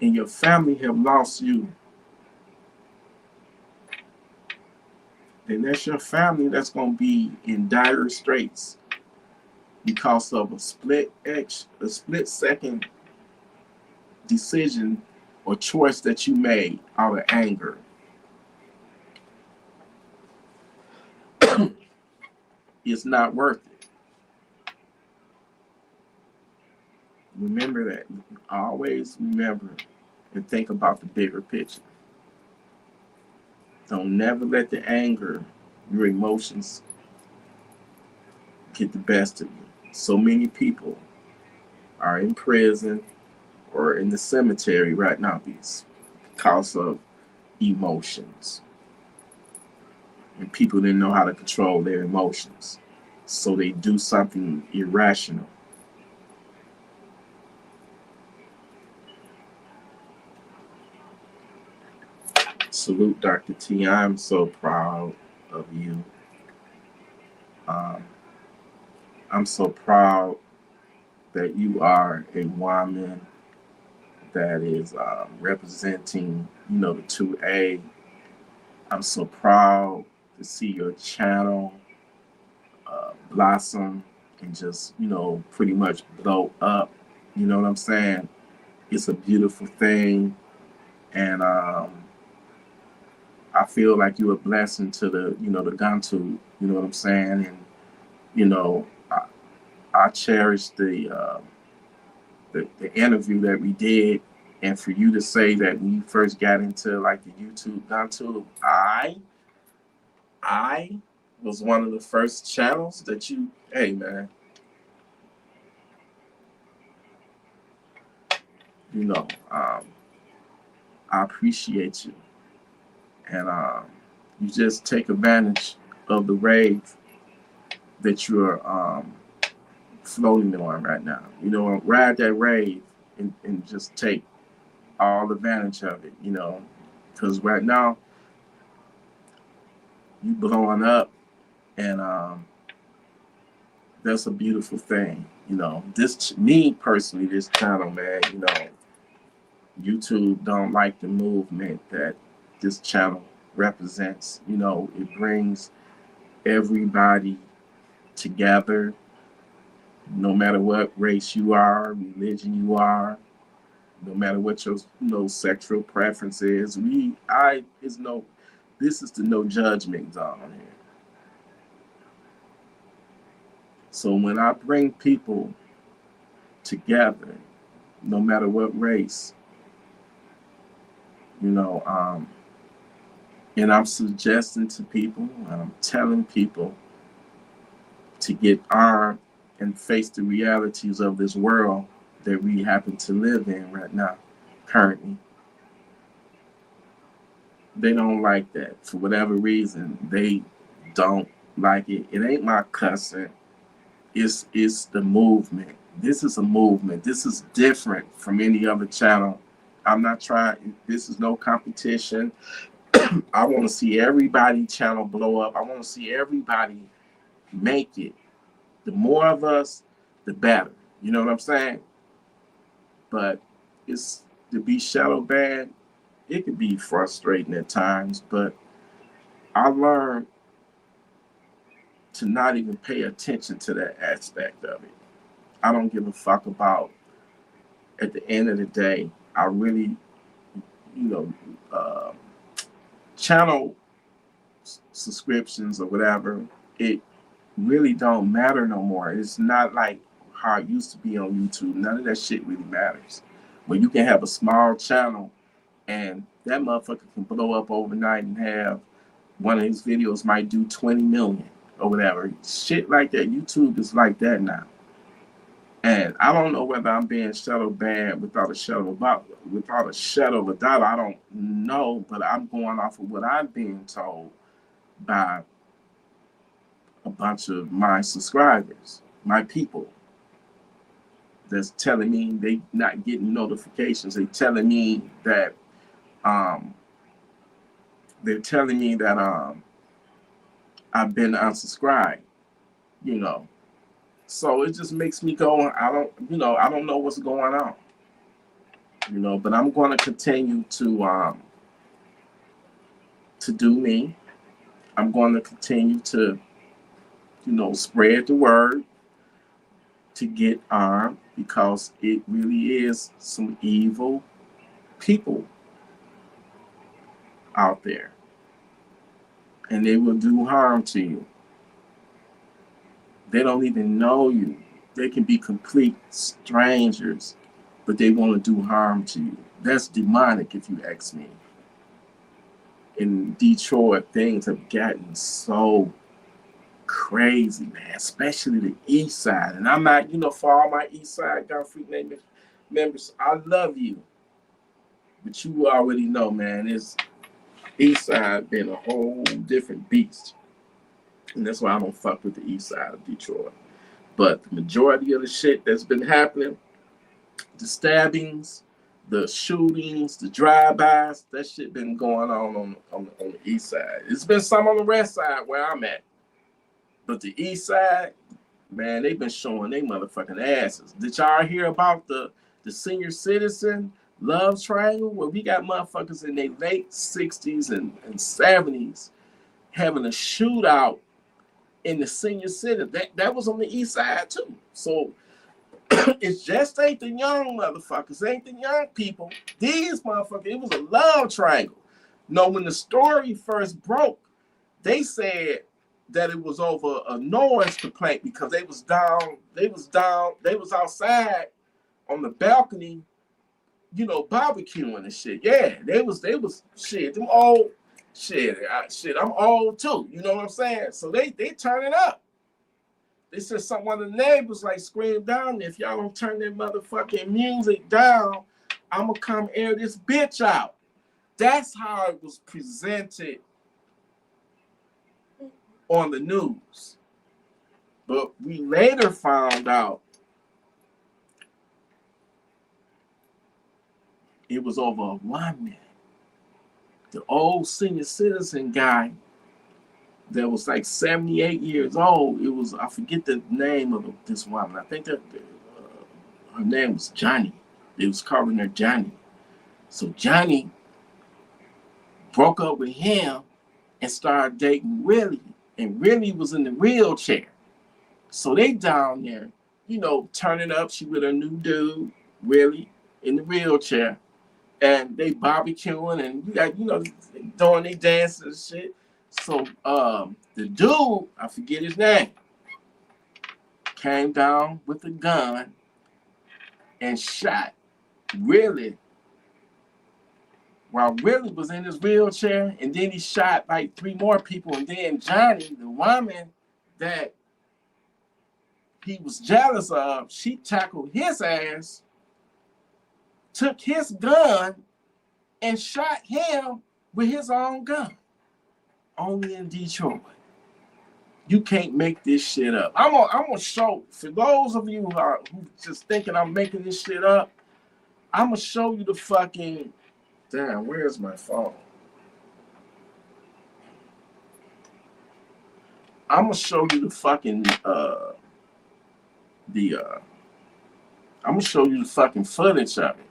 and your family have lost you, then that's your family that's going to be in dire straits because of a split second decision or choice that you made out of anger. It's not worth it. Remember that. Always remember and think about the bigger picture. Don't never let the anger, your emotions, get the best of you. So many people are in prison or in the cemetery right now because of emotions. And people didn't know how to control their emotions. So they do something irrational. Salute, Dr. T. I'm so proud of you. I'm so proud that you are a woman that is representing, the 2A. I'm so proud to see your channel blossom and just, pretty much blow up. You know what I'm saying? It's a beautiful thing. And I feel like you're a blessing to the, the gun tube. You know what I'm saying? And you know, I cherish the interview that we did, and for you to say that when you first got into like the YouTube gun tube, I was one of the first channels that you. Hey man, you know, I appreciate you, and you just take advantage of the rave that you're floating on right now. You know, ride that rave and just take all advantage of it. You know, because right now you blowing up, and that's a beautiful thing. You know, this me personally, this channel, man. You know, YouTube don't like the movement that this channel represents. You know, it brings everybody together, no matter what race you are, religion you are, no matter what your sexual preference is. This is the no judgment zone here. So when I bring people together, no matter what race, and I'm suggesting to people, and I'm telling people to get armed and face the realities of this world that we happen to live in right now, currently. They don't like that. For whatever reason, they don't like it. It ain't my cussing. It's the movement. This is a movement. This is different from any other channel. I'm not trying. This is no competition. I want to see everybody channel blow up. I want to see everybody make it. The more of us, the better. You know what I'm saying? But it's to be shadow banned. It can be frustrating at times, but I learned to not even pay attention to that aspect of it. I don't give a fuck about. At the end of the day, I really, channel subscriptions or whatever, it really don't matter no more. It's not like how it used to be on YouTube. None of that shit really matters. When you can have a small channel and that motherfucker can blow up overnight and have one of his videos might do 20 million or whatever. Shit like that. YouTube is like that now. And I don't know whether I'm being shadow banned without a shadow of a doubt. I don't know, but I'm going off of what I'm being told by a bunch of my subscribers, my people, that's telling me they not getting notifications. They're telling me that I've been unsubscribed, So it just makes me go, I don't know what's going on. But I'm going to continue to do me. I'm going to continue to, spread the word, to get armed, because it really is some evil people out there. And they will do harm to you. They don't even know you. They can be complete strangers, but they want to do harm to you. That's demonic, if you ask me. In Detroit, things have gotten so crazy, man, especially the East Side. And I'm not, for all my East Side Gun Freak members, I love you. But you already know, man, it's East Side been a whole different beast. And that's why I don't fuck with the East Side of Detroit. But the majority of the shit that's been happening, the stabbings, the shootings, the drive-bys, that shit been going on the East Side. It's been some on the West Side where I'm at. But the East Side, man, they've been showing they motherfucking asses. Did y'all hear about the senior citizen love triangle where we got motherfuckers in their late 60s and 70s having a shootout in the senior citizen? That was on the East Side too. So it's just ain't the young motherfuckers, ain't the young people. These motherfuckers, it was a love triangle. No, when the story first broke, they said that it was over a noise complaint because they was outside on the balcony, you know, barbecuing and shit. Yeah, they was shit. Them old shit. I'm old too. You know what I'm saying? So they turn it up. They said one of the neighbors like screamed down, if y'all don't turn that motherfucking music down, I'ma come air this bitch out. That's how it was presented on the news. But we later found out it was over a woman. The old senior citizen guy that was like 78 years old. It was, I forget the name of this woman. I think that her name was Johnny. They was calling her Johnny. So Johnny broke up with him and started dating Willie. And Willie was in the wheelchair. So they down there, you know, turning up. She with her new dude, Willie, in the wheelchair. And they barbecuing and you got, you know, doing their dances and shit. So the dude, I forget his name, came down with a gun and shot Willie while Willie was in his wheelchair, and then he shot like 3 more people, and then Johnny, the woman that he was jealous of, she tackled his ass, took his gun, and shot him with his own gun. Only in Detroit. You can't make this shit up. I'm gonna show, for those of you who just thinking I'm making this shit up, I'm gonna show you the fucking, damn, where's my phone? I'm gonna show you the fucking I'm gonna show you the fucking footage of it.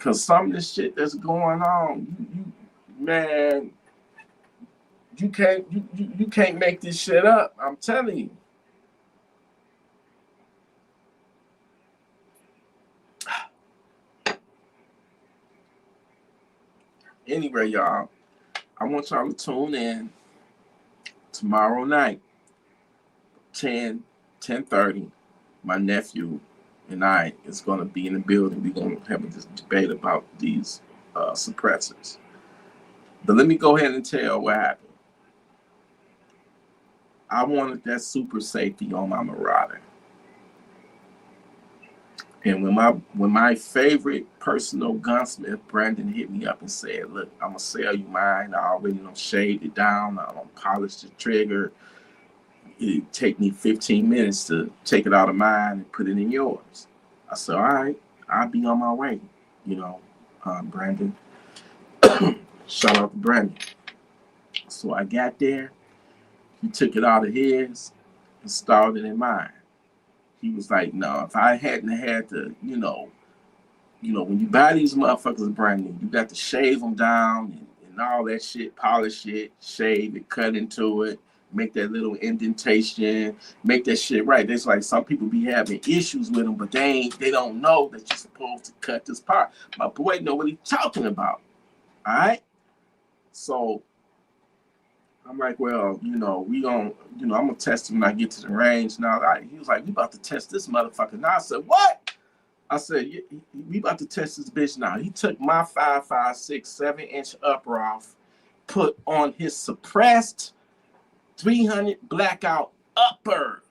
Cause some of this shit that's going on, man, you can't make this shit up. I'm telling you. Anyway, y'all, I want y'all to tune in tomorrow night, 10:30. My nephew and I is going to be in the building. We're going to have this debate about these suppressors. But let me go ahead and tell what happened. I wanted that super safety on my Marauder. And when my favorite personal gunsmith, Brandon, hit me up and said, look, I'm going to sell you mine. I already shaved it down. I don't polish the trigger. It'd take me 15 minutes to take it out of mine and put it in yours. I said, all right, I'll be on my way. You know, Brandon. Shout out to Brandon. So I got there. He took it out of his, installed it in mine. He was like, no, if I hadn't had to, you know, when you buy these motherfuckers brand new, you got to shave them down and all that shit, polish it, shave it, cut into it, make that little indentation, make that shit right. There's like some people be having issues with them, but they don't know that you're supposed to cut this part. My boy know what he's talking about. All right? So I'm like, well, I'm gonna test him when I get to the range. Now, he was like, we about to test this motherfucker. Now I said, what? I said, we about to test this bitch now. He took my 5.56 7-inch upper off, put on his suppressed 300 blackout upper.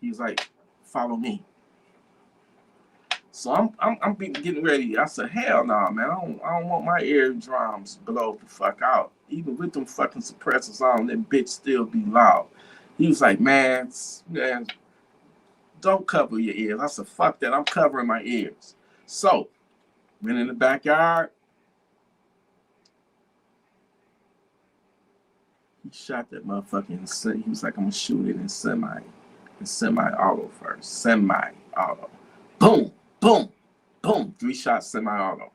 He was like, follow me. So I'm getting ready. I said, hell no, man. I don't want my eardrums blow the fuck out. Even with them fucking suppressors on, that bitch still be loud. He was like, man, don't cover your ears. I said, fuck that. I'm covering my ears. So, went in the backyard. He shot that motherfucker in he was like, I'm gonna shoot it in semi-auto first. Semi-auto. Boom, boom, boom. 3 shots semi-auto.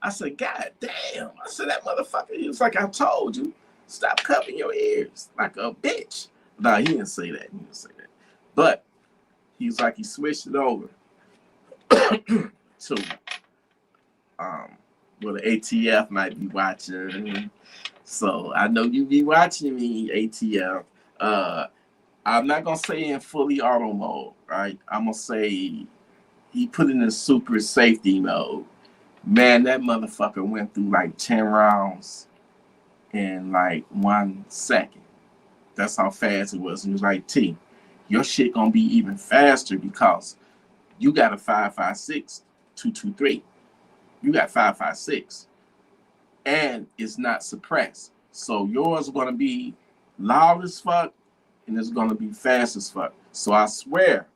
I said, God damn. I said, that motherfucker, he was like, I told you, stop covering your ears like a bitch. Nah, he didn't say that. But he was like, he switched it over to Well, the ATF might be watching. So I know you be watching me, ATF. I'm not gonna say in fully auto mode, right? I'm gonna say he put it in super safety mode. Man, that motherfucker went through like 10 rounds in like 1 second. That's how fast it was. And he was like, T, your shit gonna be even faster because you got a 5.56 223. You got 5.56, and it's not suppressed. So yours is gonna be loud as fuck, and it's gonna be fast as fuck. So I swear,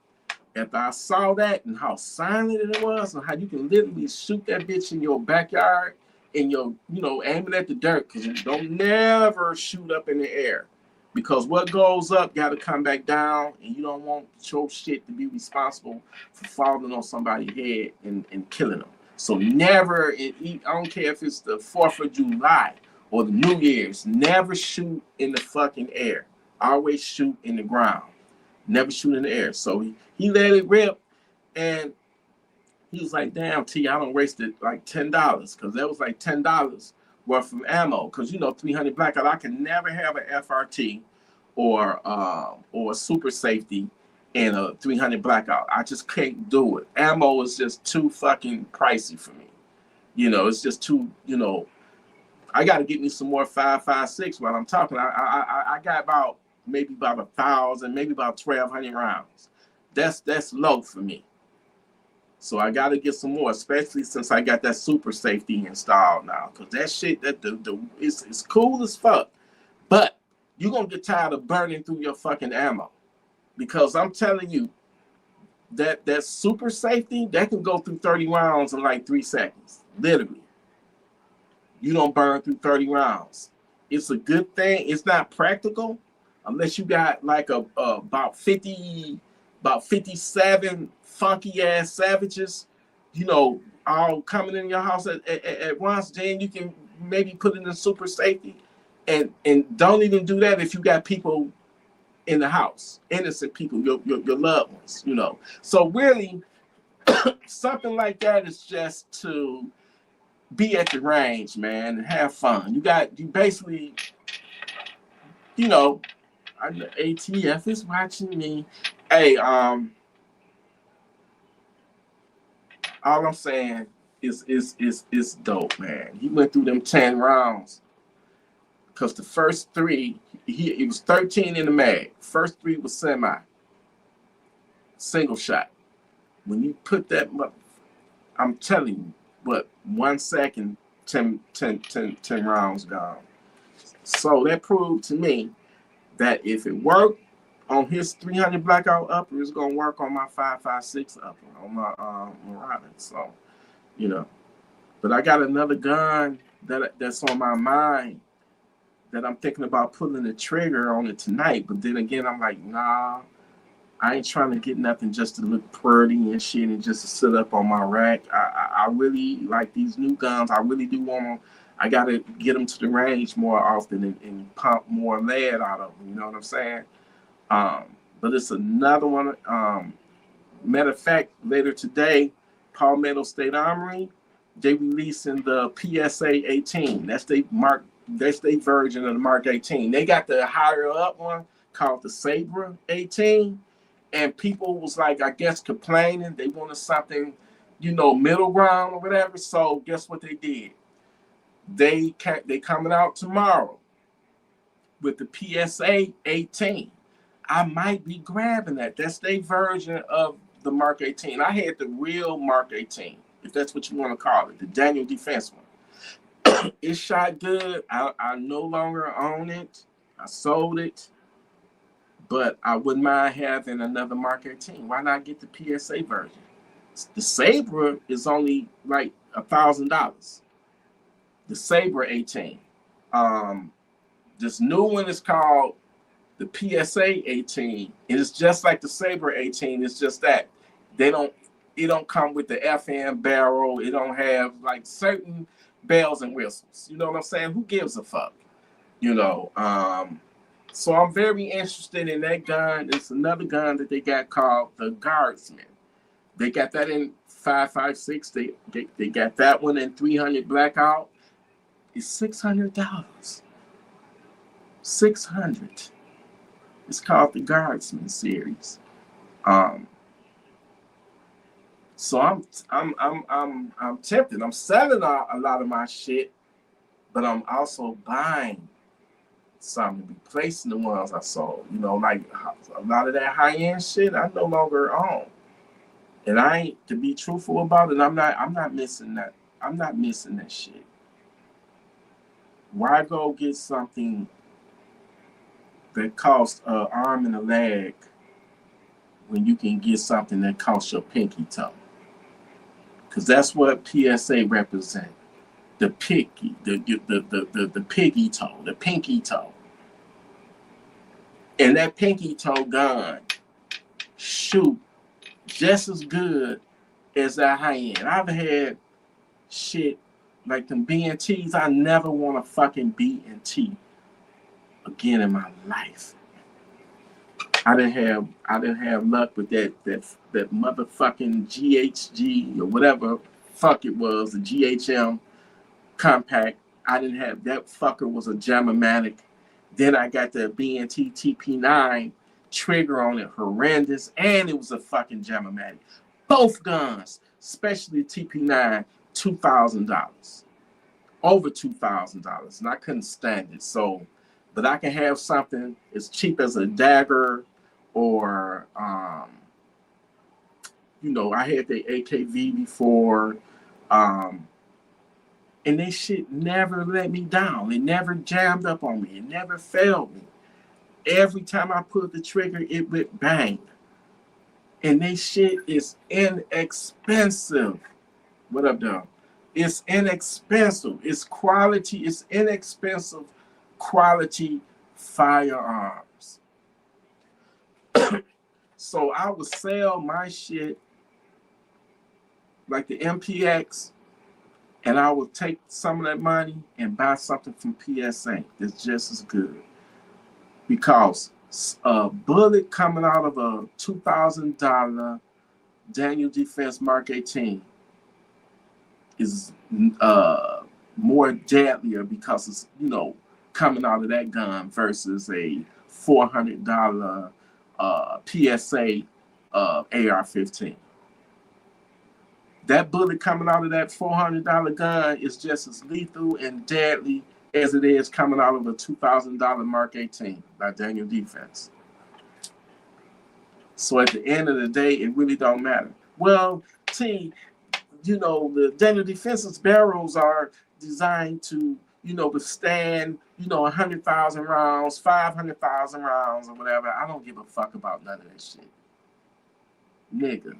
after I saw that and how silent it was, and how you can literally shoot that bitch in your backyard and aiming at the dirt, because you don't never shoot up in the air. Because what goes up got to come back down, and you don't want your shit to be responsible for falling on somebody's head and killing them. So never, I don't care if it's the 4th of July or the New Year's, never shoot in the fucking air. Always shoot in the ground. Never shoot in the air. So he let it rip, and he was like, damn, T, I done wasted like $10, because that was like $10 worth of ammo. Because 300 blackout, I can never have an FRT or a super safety and a 300 blackout. I just can't do it. Ammo is just too fucking pricey for me. It's just too, I got to get me some more 5.56 while I'm talking. I got maybe about 1,000, maybe about 1,200 rounds. That's low for me. So I got to get some more, especially since I got that super safety installed now. Because that shit, it's cool as fuck. But you're going to get tired of burning through your fucking ammo. Because I'm telling you, that super safety, that can go through 30 rounds in like 3 seconds. Literally. You don't burn through 30 rounds. It's a good thing. It's not practical unless you got like about 57 funky ass savages, all coming in your house at once. Then you can maybe put it in super safety, and don't even do that if you got people in the house, innocent people, your loved ones. So really, something like that is just to be at the range, man, and have fun. You basically, ATF is watching me. Hey, all I'm saying is dope, man. He went through them 10 rounds. Because the first 3, it was 13 in the mag. First 3 was single shot. When you put that, I'm telling you, 1 second, 10 rounds gone. So that proved to me that if it worked on his 300 blackout upper, it's gonna work on my 5.56 upper on my Marauder. So, but I got another gun that's on my mind that I'm thinking about pulling the trigger on it tonight. But then again, I'm like, nah, I ain't trying to get nothing just to look pretty and shit and just to sit up on my rack. I really like these new guns. I really do want them. I got to get them to the range more often and pump more lead out of them. You know what I'm saying? But it's another one. Matter of fact, later today, Palmetto State Armory, they releasing the PSA 18. That's their version of the Mark 18. They got the higher up one called the Sabre 18. And people was like, I guess, complaining. They wanted something, middle ground or whatever. So guess what they did? They coming out tomorrow with the PSA 18. I might be grabbing that. That's their version of the Mark 18. I had the real Mark 18, if that's what you want to call it, the Daniel Defense one. It shot good. I no longer own it. I sold it. But I wouldn't mind having another Mark 18. Why not get the PSA version? The Sabre is only like $1,000. The Sabre 18. This new one is called the PSA 18. It is just like the Sabre 18. It's just that it don't come with the FM barrel. It don't have like certain bells and whistles. You know what I'm saying? Who gives a fuck? So I'm very interested in that gun. It's another gun that they got called the Guardsman. They got that in 5.56. They got that one and 300 blackout. It's $600. 600. It's called the Guardsman series. So I'm tempted. I'm selling a lot of my shit, but I'm also buying some to be placing the ones I sold. You know, like a lot of that high end shit I no longer own. And I ain't, to be truthful about it, I'm not missing that. I'm not missing that shit. Why go get something that costs an arm and a leg when you can get something that costs your pinky toe? Because that's what PSA represent. The piggy, the piggy toe, the pinky toe. And that pinky toe gun shoot just as good as that high end. I've had shit like them BNTs. I never want a fucking BNT again in my life. I didn't have luck with that motherfucking GHG or whatever fuck it was, the GHM compact. I didn't have that fucker was a Jammatic. Then I got the BNT TP9 trigger on it, horrendous, and it was a fucking Jammatic. Both guns, especially TP9, $2,000, over $2,000, and I couldn't stand it. So, but I can have something as cheap as a dagger, or you know, I had the AKV before, and they shit never let me down. It never jammed up on me. It never failed me. Every time I put the trigger, it would bang. And they shit is inexpensive. What up, though? It's inexpensive. It's quality. It's inexpensive quality firearms. So I would sell my shit like the MPX, and I would take some of that money and buy something from PSA that's just as good. Because a bullet coming out of a $2,000 Daniel Defense Mark 18 is more deadlier because it's, you know, coming out of that gun versus a $400 PSA AR-15. That bullet coming out of that $400 gun is just as lethal and deadly as it is coming out of a $2,000 Mark 18 by Daniel Defense. So at the end of the day, it really don't matter. Well, see, you know, the Daniel Defense's barrels are designed to, you know, withstand, you know, 100,000 rounds, 500,000 rounds, or whatever. I don't give a fuck about none of that shit. Nigga,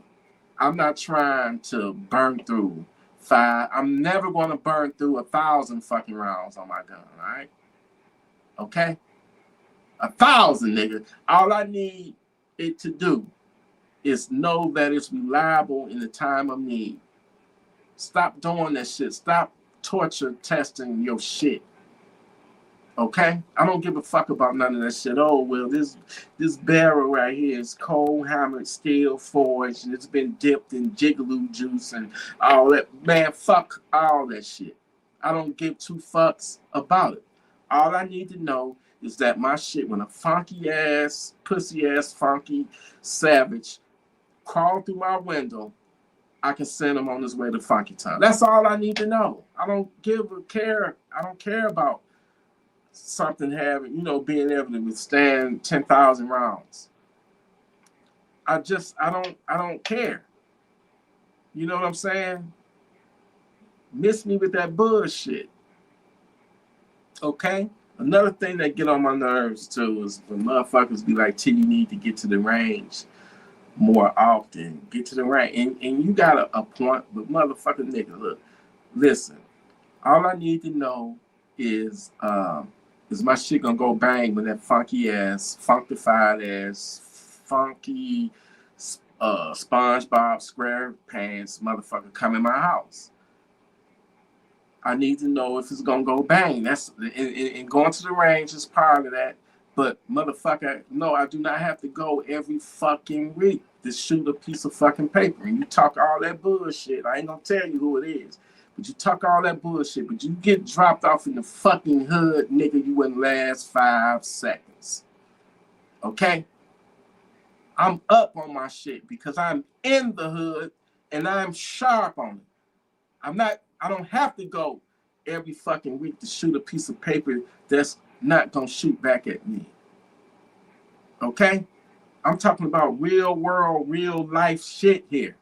I'm not trying to burn through I'm never going to burn through 1,000 fucking rounds on my gun, all right? Okay? 1,000, nigga. All I need it to do is know that it's reliable in the time of need. Stop doing that shit. Stop torture testing your shit. Okay? I don't give a fuck about none of that shit. Oh, well, this barrel right here is cold hammered steel forged and it's been dipped in jigaloo juice and all that. Man, fuck all that shit. I don't give two fucks about it. All I need to know is that my shit, when a funky ass, pussy ass, funky savage crawl through my window, I can send him on his way to Funky Town. That's all I need to know. I don't care. I don't care about something having, you know, being able to withstand 10,000 rounds. I don't care. You know what I'm saying? Miss me with that bullshit. Okay? Another thing that get on my nerves too is when motherfuckers be like, T, you need to get to the range more often. Get to the range. And you got a point, but motherfucking nigga, look, listen. All I need to know is my shit gonna go bang when that funky ass, funkified ass, funky SpongeBob SquarePants motherfucker come in my house. I need to know if it's gonna go bang. That's and going to the range is part of that. But motherfucker, no, I do not have to go every fucking week. to shoot a piece of fucking paper, and you talk all that bullshit. I ain't gonna tell you who it is, but you talk all that bullshit, but you get dropped off in the fucking hood, nigga, you wouldn't last 5 seconds. Okay? I'm up on my shit because I'm in the hood and I'm sharp on it. I don't have to go every fucking week to shoot a piece of paper that's not gonna shoot back at me. Okay? I'm talking about real world, real life shit here.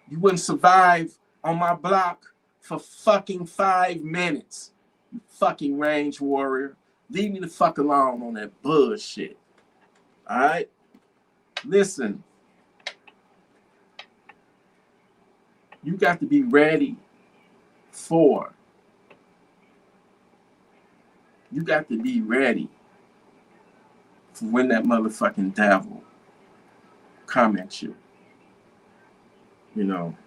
You wouldn't survive on my block for fucking 5 minutes. You fucking range warrior. Leave me the fuck alone on that bullshit. Alright? Listen. You got to be ready for. You got to be ready for when that motherfucking devil come at you. You know,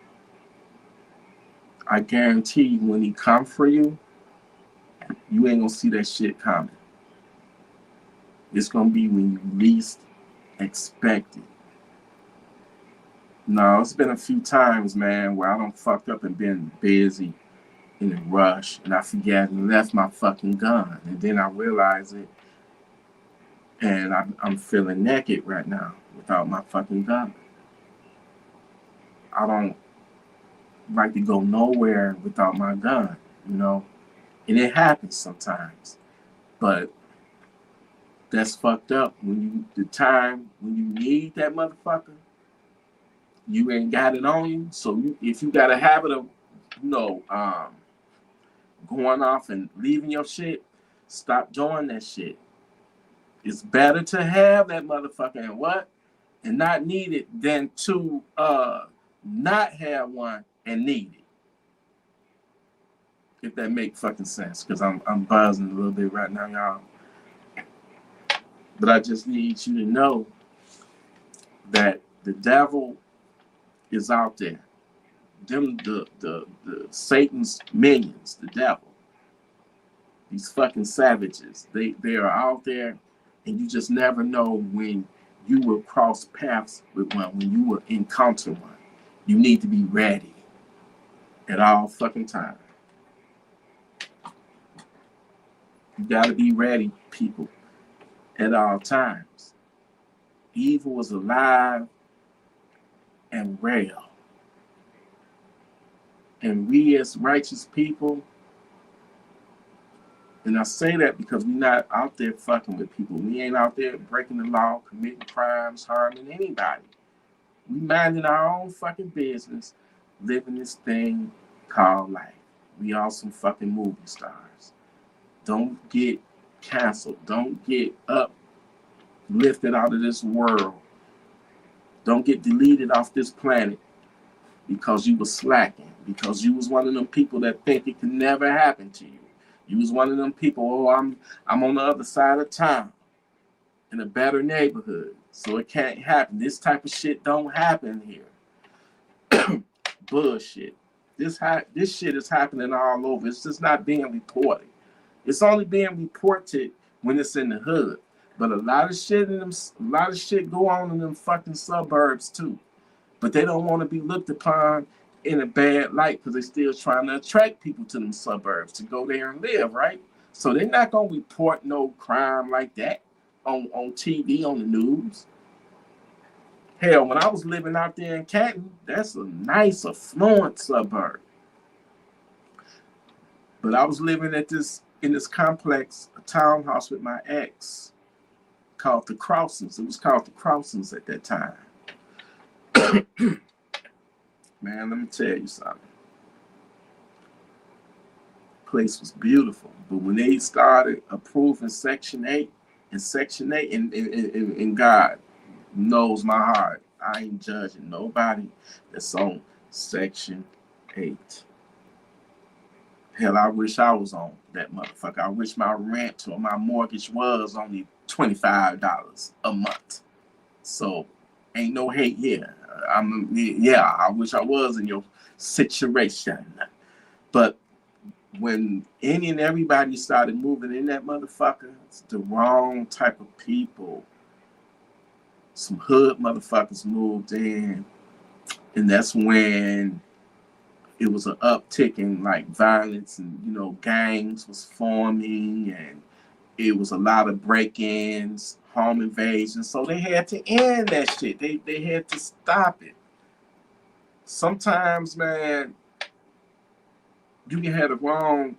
I guarantee you when he come for you, you ain't gonna see that shit coming. It's gonna be when you least expect it. No, it's been a few times, man, where I done fucked up and been busy in a rush, and I forget and left my fucking gun, and then I realize it, and I'm feeling naked right now without my fucking gun. I don't like to go nowhere without my gun, you know, and it happens sometimes, but that's fucked up. When the time when you need that motherfucker, you ain't got it on you. So if you got a habit of, you know, going off and leaving your shit, stop doing that shit. It's better to have that motherfucker and not need it than to not have one and need it. If that make fucking sense, because I'm buzzing a little bit right now, y'all. But I just need you to know that the devil is out there. Them the Satan's minions, the devil. These fucking savages. They are out there, and you just never know when you will cross paths with one, when you will encounter one. You need to be ready at all fucking time. You gotta be ready, people, at all times. Evil is alive and real. And we as righteous people, and I say that because we're not out there fucking with people. We ain't out there breaking the law, committing crimes, harming anybody. We minding our own fucking business, living this thing called life. We all some fucking movie stars. Don't get canceled. Don't get uplifted out of this world. Don't get deleted off this planet because you was slacking, because you was one of them people that think it could never happen to you. You was one of them people, I'm on the other side of town in a better neighborhood, so it can't happen. This type of shit don't happen here. Bullshit. This shit is happening all over. It's just not being reported. It's only being reported when it's in the hood. But a lot of shit go on in them fucking suburbs too. But they don't want to be looked upon in a bad light because they're still trying to attract people to them suburbs to go there and live, right? So they're not gonna report no crime like that on TV, on the news. Hell, when I was living out there in Canton, that's a nice, affluent suburb. But I was living in this complex, a townhouse with my ex called the Crossings. It was called the Crossings at that time. Man, let me tell you something. The place was beautiful, but when they started approving Section 8, and God knows my heart, I ain't judging nobody that's on Section 8. Hell, I wish I was on that motherfucker. I wish my rent or my mortgage was only $25 a month. So ain't no hate here. I wish I was in your situation. But when any and everybody started moving in that motherfucker, it's the wrong type of people some hood motherfuckers moved in, and that's when it was an uptick in like violence, and gangs was forming, and it was a lot of break-ins, home invasions. So they had to end that shit. They had to stop it. Sometimes, man, you can have the wrong,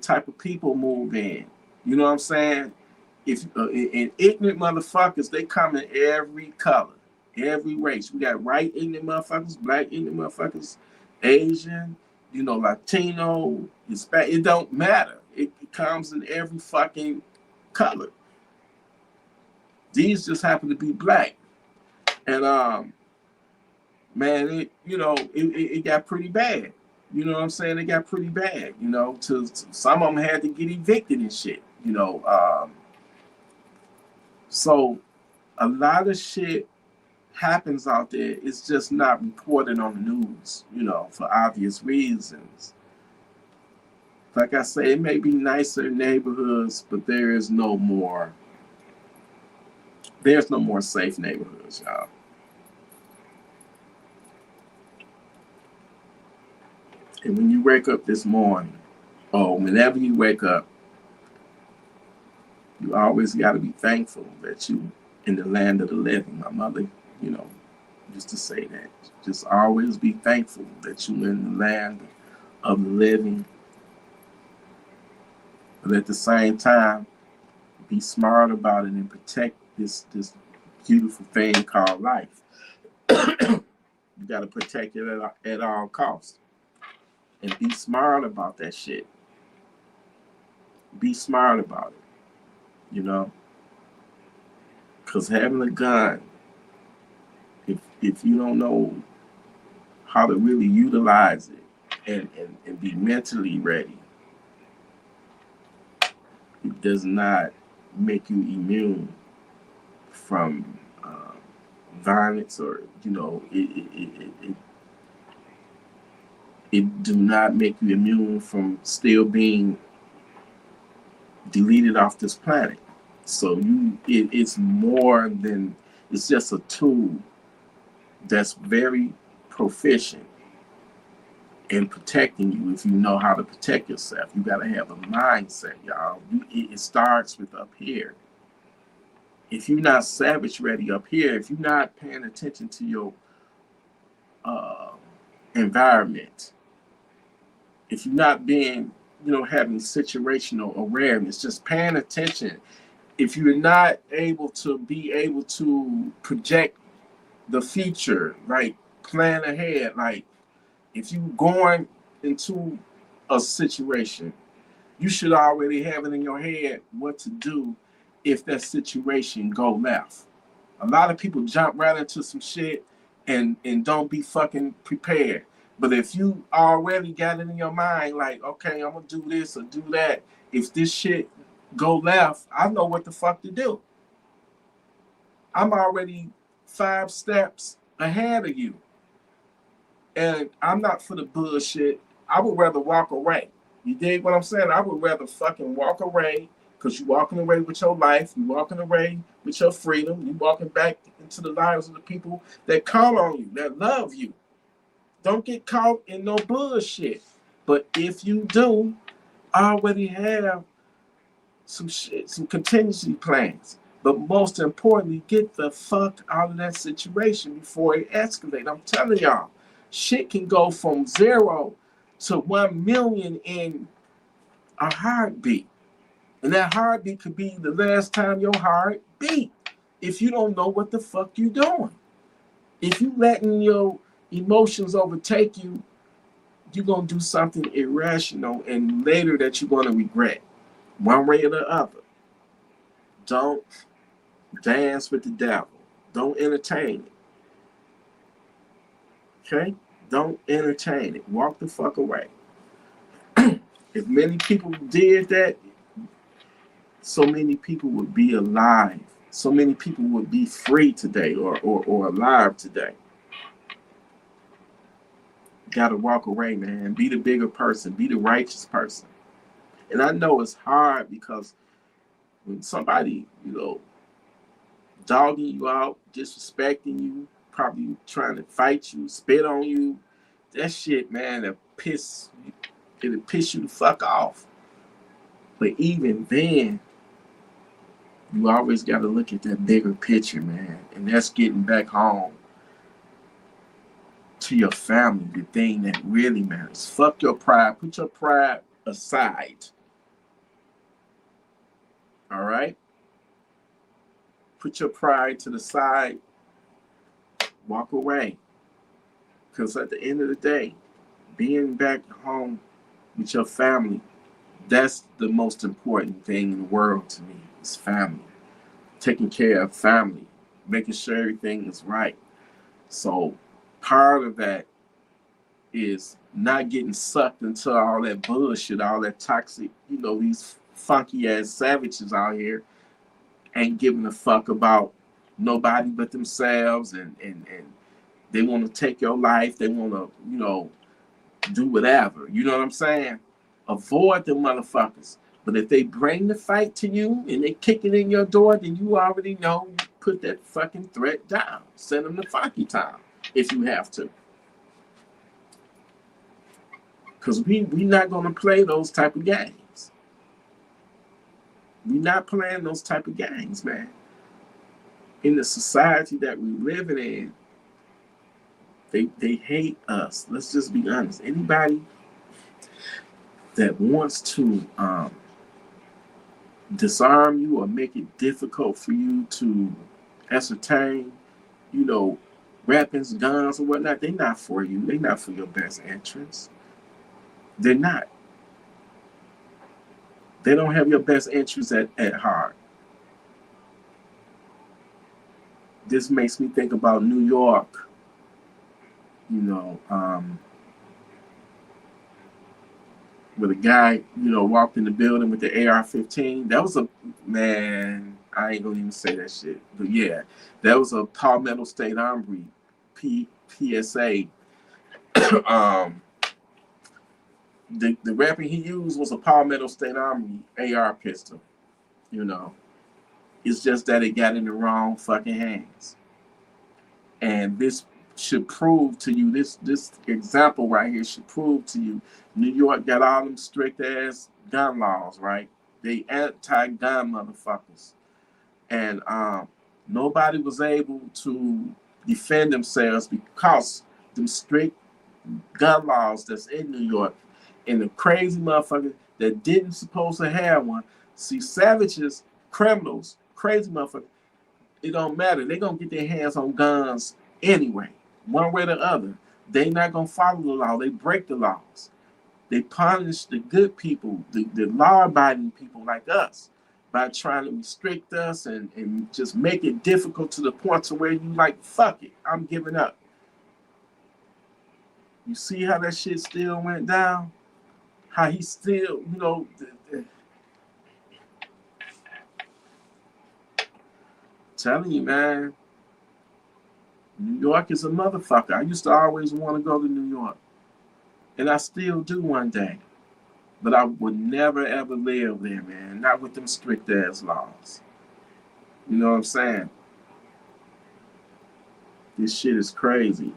type of people move in. You know what I'm saying? If and ignorant motherfuckers, they come in every color, every race. We got white ignorant motherfuckers, black ignorant motherfuckers, Asian, Latino, Hispanic. It don't matter. It comes in every fucking color. These just happen to be black, and man, it got pretty bad. You know what I'm saying? It got pretty bad. To some of them had to get evicted and shit. So a lot of shit happens out there. It's just not reported on the news, for obvious reasons. Like I say, it may be nicer neighborhoods, but there's no more safe neighborhoods, y'all. And when you wake up this morning, or whenever you wake up, you always got to be thankful that you in the land of the living. My mother, used to say that. Just always be thankful that you in the land of the living. But at the same time, be smart about it and protect this beautiful thing called life. You got to protect it at all costs. And be smart about that shit. Be smart about it, because having a gun, if you don't know how to really utilize it and be mentally ready, it does not make you immune from violence, or it do not make you immune from still being deleted off this planet. So it's more than, it's just a tool that's very proficient in protecting you. If you know how to protect yourself, you got to have a mindset, y'all. It starts with up here. If you're not savage ready up here, if you're not paying attention to your environment, if you're not being, having situational awareness, just paying attention, if you're not able to project the future, like plan ahead, like if you're going into a situation, you should already have it in your head what to do if that situation go left. A lot of people jump right into some shit and don't be fucking prepared. But if you already got it in your mind, like, okay, I'm gonna do this or do that, if this shit go left, I know what the fuck to do. I'm already 5 steps ahead of you. And I'm not for the bullshit. I would rather walk away. You dig what I'm saying? I would rather fucking walk away, because you're walking away with your life, you're walking away with your freedom, you're walking back into the lives of the people that call on you, that love you. Don't get caught in no bullshit. But if you do, I already have some shit, some contingency plans. But most importantly, get the fuck out of that situation before it escalates. I'm telling y'all, shit can go from 0 to 1 million in a heartbeat. And that heartbeat could be the last time your heart beat if you don't know what the fuck you doing. If you letting your emotions overtake you, you're going to do something irrational and later that you're going to regret, one way or the other. Don't dance with the devil. Don't entertain it. Okay? Don't entertain it. Walk the fuck away. If many people did that, so many people would be alive. So many people would be free today or alive today. Gotta walk away, man. Be the bigger person. Be the righteous person. And I know it's hard, because when somebody, dogging you out, disrespecting you, probably trying to fight you, spit on you. That shit, man, it'll piss you the fuck off. But even then, you always got to look at that bigger picture, man. And that's getting back home to your family, the thing that really matters. Fuck your pride. Put your pride aside. All right? Put your pride to the side. Walk away. Because at the end of the day, being back home with your family, that's the most important thing in the world to me. Is family. Taking care of family. Making sure everything is right. So part of that is not getting sucked into all that bullshit, all that toxic, these funky ass savages out here ain't giving a fuck about nobody but themselves, and they want to take your life. They want to, do whatever. You know what I'm saying? Avoid the motherfuckers. But if they bring the fight to you and they kick it in your door, then you already know, put that fucking threat down. Send them to funky town if you have to. Because we not going to play those type of games. We not playing those type of games, man. In the society that we living in, they hate us. Let's just be honest. Anybody that wants to disarm you or make it difficult for you to ascertain, weapons, guns, or whatnot, they're not for you. They're not for your best interest. They're not. They don't have your best interest at heart. This makes me think about New York, where the guy, walked in the building with the AR-15. That was man, I ain't gonna even say that shit. But yeah, that was a Palmetto State Armory, PSA. The weapon he used was a Palmetto State Armory AR pistol. It's just that it got in the wrong fucking hands. And this should prove to you, this example right here should prove to you, New York got all them strict ass gun laws, right? They anti-gun motherfuckers. And nobody was able to defend themselves because them strict gun laws that's in New York. And the crazy motherfuckers that didn't supposed to have one. See, savages, criminals, crazy motherfuckers, it don't matter. They're going to get their hands on guns anyway, one way or the other. They not going to follow the law. They break the laws. They punish the good people, the law-abiding people like us, by trying to restrict us and just make it difficult to the point to where you like, fuck it, I'm giving up. You see how that shit still went down? How he still, telling you, man, New York is a motherfucker. I used to always want to go to New York. And I still do one day. But I would never, ever live there, man. Not with them strict-ass laws. You know what I'm saying? This shit is crazy.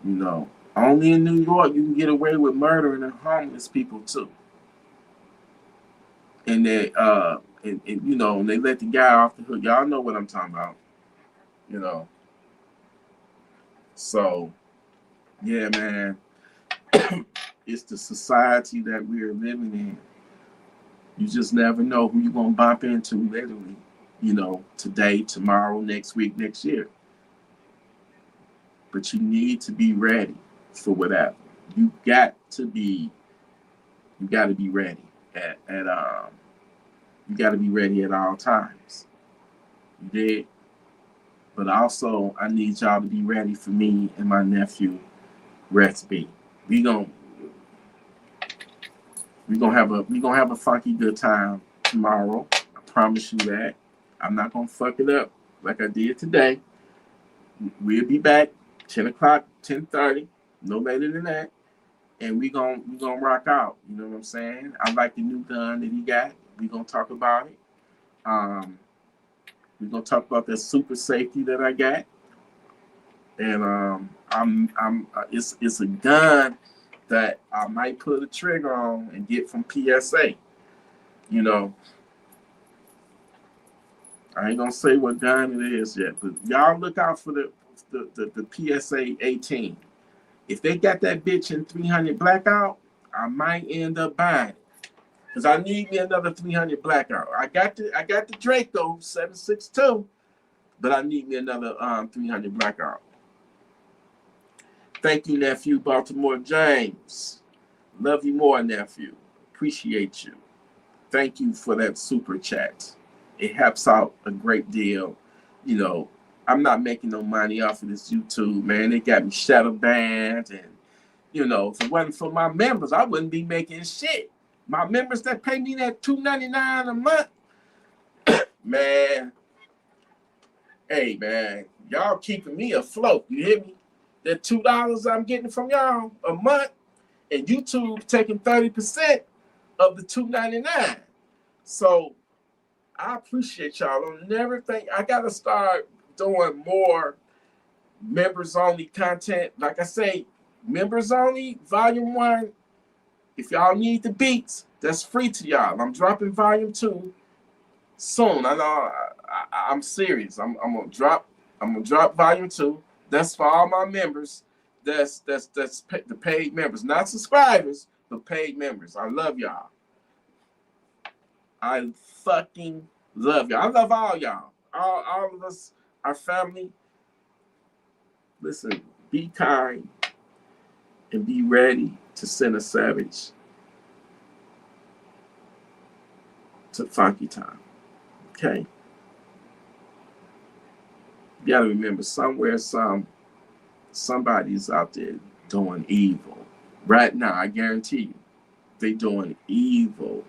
Only in New York you can get away with murdering and homeless people, too. And they, and they let the guy off the hook. Y'all know what I'm talking about. So, yeah, man. It's the society that we're living in. You just never know who you're going to bump into, literally. Today, tomorrow, next week, next year. But you need to be ready for whatever. You got to be ready you got to be ready at all times. You did? But also, I need y'all to be ready for me and my nephew, Rex B. We gonna have a funky good time tomorrow. I promise you that. I'm not gonna fuck it up like I did today. We'll be back 10 o'clock, 10:30, no later than that, and we gonna rock out. You know what I'm saying? I like the new gun that he got. We gonna talk about it. We're gonna talk about that super safety that I got, and it's a gun that I might put a trigger on and get from PSA. You know, I ain't gonna say what gun it is yet, but y'all look out for the PSA 18. If they got that bitch in 300 blackout, I might end up buying it. Cause I need me another 300 blackout. I got the Draco 7.62, but I need me another 300 blackout. Thank you, nephew, Baltimore James. Love you more, nephew. Appreciate you. Thank you for that super chat. It helps out a great deal. You know, I'm not making no money off of this YouTube, man. They got me shadow banned, and you know, if it wasn't for my members, I wouldn't be making shit. My members that pay me that $2.99 a month, man. Hey, man, y'all keeping me afloat. You hear me? That $2 I'm getting from y'all a month, and YouTube taking 30% of the $2.99. So I appreciate y'all. Don't never think I gotta start doing more members only content. Like I say, members only, volume 1. If y'all need the beats, that's free to y'all. I'm dropping volume 2 soon. I know I'm serious. I'm gonna drop volume 2. That's for all my members. That's the paid members, not subscribers, but paid members. I love y'all. I fucking love y'all. I love all y'all. All of us, our family. Listen, be kind and be ready to send a savage to Funky Time. Okay? You gotta remember, somewhere, somebody's out there doing evil. Right now, I guarantee you, they doing evil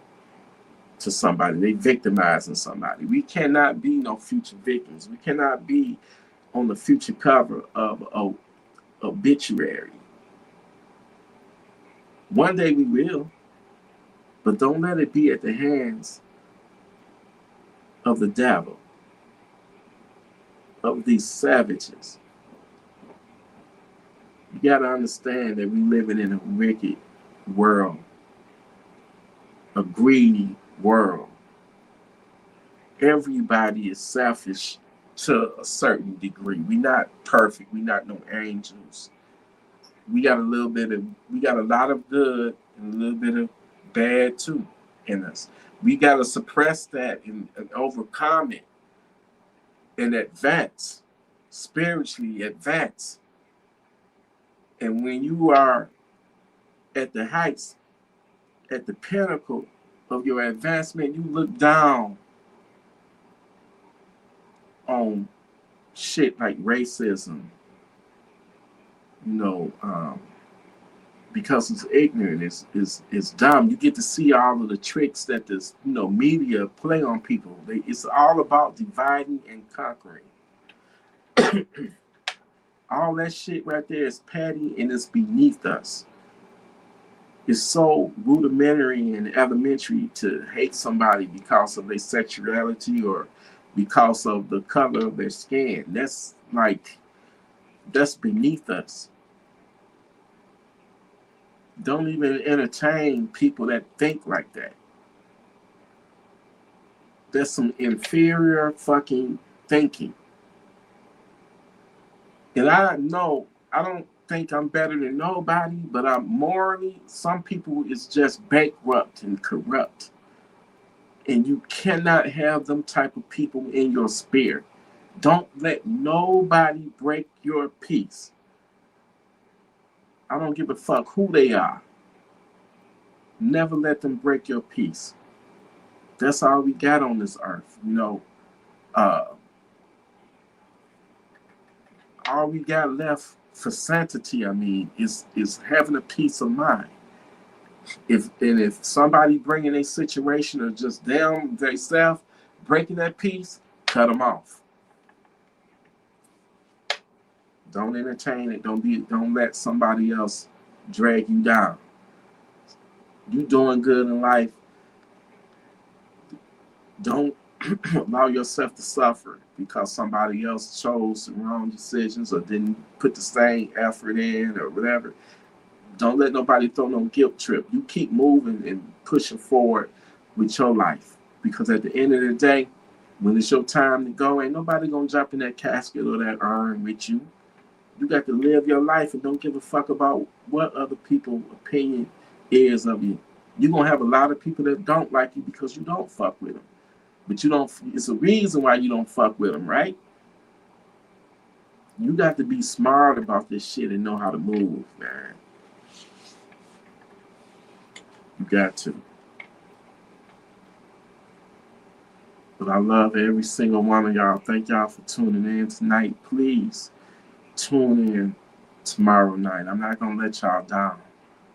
to somebody. They victimizing somebody. We cannot be no future victims. We cannot be on the future cover of a obituary. One day we will, but don't let it be at the hands of the devil, of these savages. You got to understand that we living in a wicked world, a greedy world. Everybody is selfish to a certain degree. We're not perfect. We're not no angels. We got a lot of good and a little bit of bad too in us. We got to suppress that and overcome it and advance, spiritually advance. And when you are at the heights, at the pinnacle of your advancement, you look down on shit like racism, because it's ignorant, it's dumb. You get to see all of the tricks that this media play on people. It's all about dividing and conquering. All that shit right there is petty and it's beneath us. It's so rudimentary and elementary to hate somebody because of their sexuality or because of the color of their skin. That's beneath us. Don't even entertain people that think like that. That's some inferior fucking thinking. And I know, I don't think I'm better than nobody, but I'm morally, some people is just bankrupt and corrupt. And you cannot have them type of people in your spirit. Don't let nobody break your peace. I don't give a fuck who they are. Never let them break your peace. That's all we got on this earth. All we got left for sanctity, is having a peace of mind. If somebody bringing a situation or just them themselves breaking that peace, cut them off. Don't entertain it. Don't let somebody else drag you down. You doing good in life. Don't allow yourself to suffer because somebody else chose the wrong decisions or didn't put the same effort in or whatever. Don't let nobody throw no guilt trip. You keep moving and pushing forward with your life because at the end of the day, when it's your time to go, ain't nobody gonna jump in that casket or that urn with you. You got to live your life and don't give a fuck about what other people's opinion is of you. You're gonna have a lot of people that don't like you because you don't fuck with them. But you don't. It's a reason why you don't fuck with them, right? You got to be smart about this shit and know how to move, man. You got to. But I love every single one of y'all. Thank y'all for tuning in tonight. Please tune in tomorrow night. I'm not gonna let y'all down.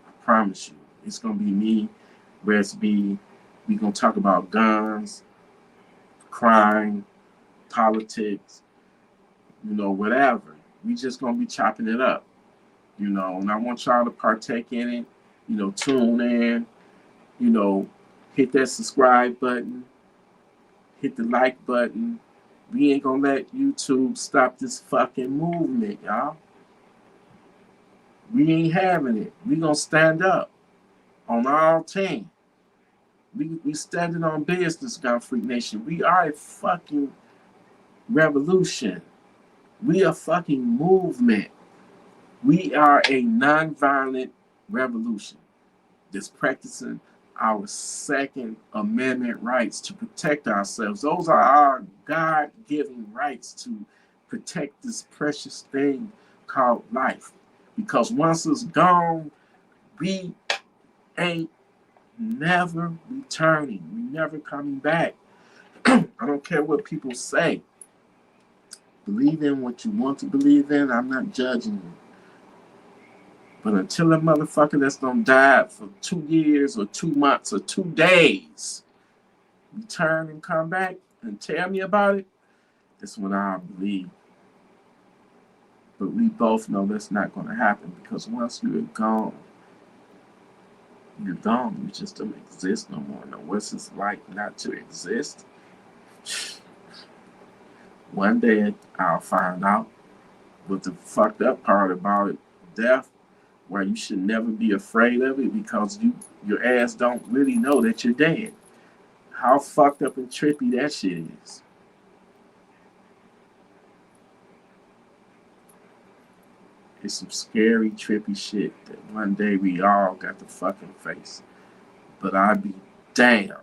I promise you. It's gonna be me, Res B. We gonna talk about guns, crime, politics, whatever. We just gonna be chopping it up, and I want y'all to partake in it, tune in, hit that subscribe button, hit the like button. We ain't gonna let YouTube stop this fucking movement, y'all. We ain't having it. We gonna stand up on all 10. We standing on business, Gun Freak Nation. We are a fucking revolution. We a fucking movement. We are a nonviolent revolution that's practicing our Second Amendment rights to protect ourselves. Those are our God-given rights to protect this precious thing called life. Because once it's gone, we ain't never returning. We never coming back. I don't care what people say. Believe in what you want to believe in. I'm not judging you. But until a motherfucker that's gonna die for 2 years or 2 months or 2 days return and come back and tell me about it, that's when I believe. But we both know that's not gonna happen because once you're gone, you're gone. You just don't exist no more. Now, what's it like not to exist? One day I'll find out. But the fucked up part about it, death, where you should never be afraid of it because your ass don't really know that you're dead. How fucked up and trippy that shit is. It's some scary, trippy shit that one day we all got to fucking face. But I'd be damned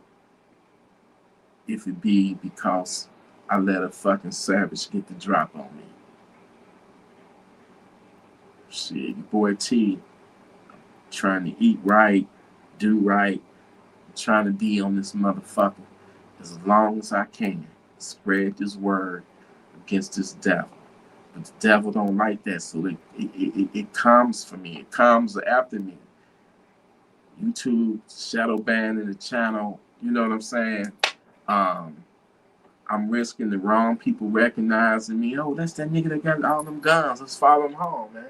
if it be because I let a fucking savage get the drop on me. Shit, your boy T, trying to eat right, do right, trying to be on this motherfucker as long as I can. Spread this word against this devil. But the devil don't like that, so it comes for me. It comes after me. YouTube shadow banning the channel. You know what I'm saying? I'm risking the wrong people recognizing me. Oh, that's that nigga that got all them guns. Let's follow him home, man.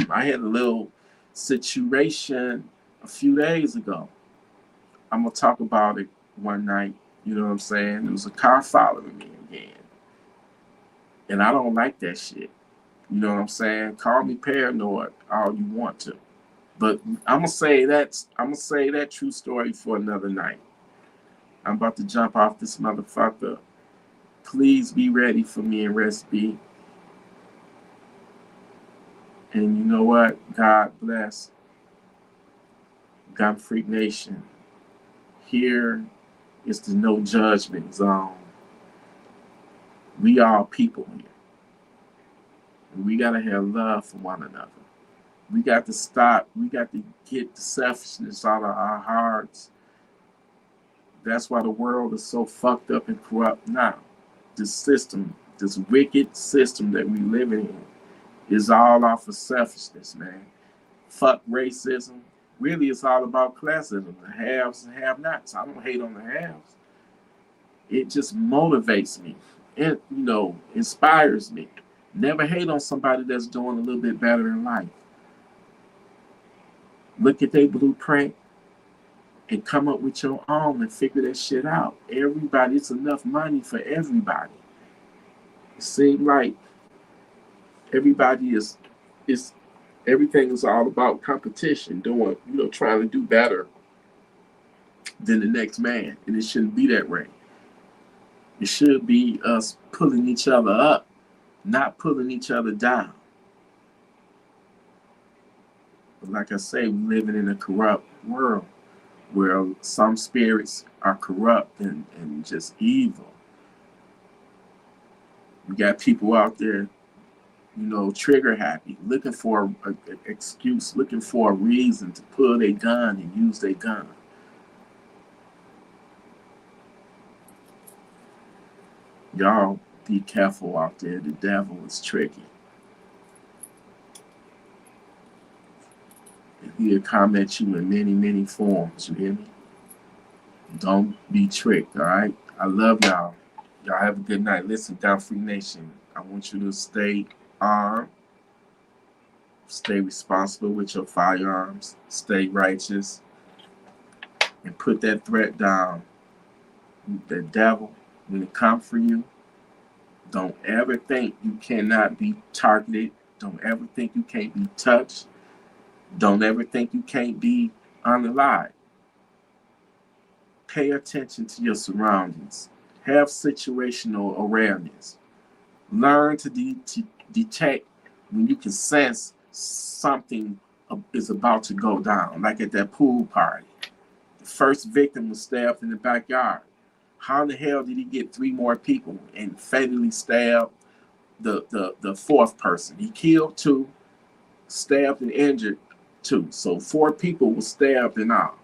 I had a little situation a few days ago. I'm going to talk about it one night. You know what I'm saying? There was a car following me again. And I don't like that shit. You know what I'm saying? Call me paranoid all you want to. But I'm going to say that true story for another night. I'm about to jump off this motherfucker. Please be ready for me and Rest B. And you know what? God bless Gun Freak Nation. Here is the no judgment zone. We are people here. And we got to have love for one another. We got to stop. We got to get the selfishness out of our hearts. That's why the world is so fucked up and corrupt now. This system, this wicked system that we live in, is all off of selfishness, man. Fuck racism. Really, it's all about classism. The haves and have-nots. I don't hate on the haves. It just motivates me. It, inspires me. Never hate on somebody that's doing a little bit better in life. Look at their blueprint and come up with your own and figure that shit out. Everybody, it's enough money for everybody. It seems like everybody is everything is all about competition, doing, trying to do better than the next man. And it shouldn't be that way. It should be us pulling each other up, not pulling each other down. But like I say, we're living in a corrupt world where some spirits are corrupt and just evil. We got people out there, trigger happy, looking for an excuse, looking for a reason to pull their gun and use their gun. Y'all be careful out there. The devil is tricky. And he'll come at you in many, many forms. You hear me? Don't be tricked, all right? I love y'all. Y'all have a good night. Listen, Down Free Nation, I want you to stay armed, stay responsible with your firearms, stay righteous, and put that threat down. The devil, when it comes for you, don't ever think you cannot be targeted. Don't ever think you can't be touched. Don't ever think you can't be unalived. Pay attention to your surroundings. Have situational awareness. Learn to detect when you can sense something is about to go down, like at that pool party. The first victim was stabbed in the backyard. How in the hell did he get 3 more people and fatally stab the fourth person? He killed 2, stabbed and injured 2. So 4 people were stabbed and all.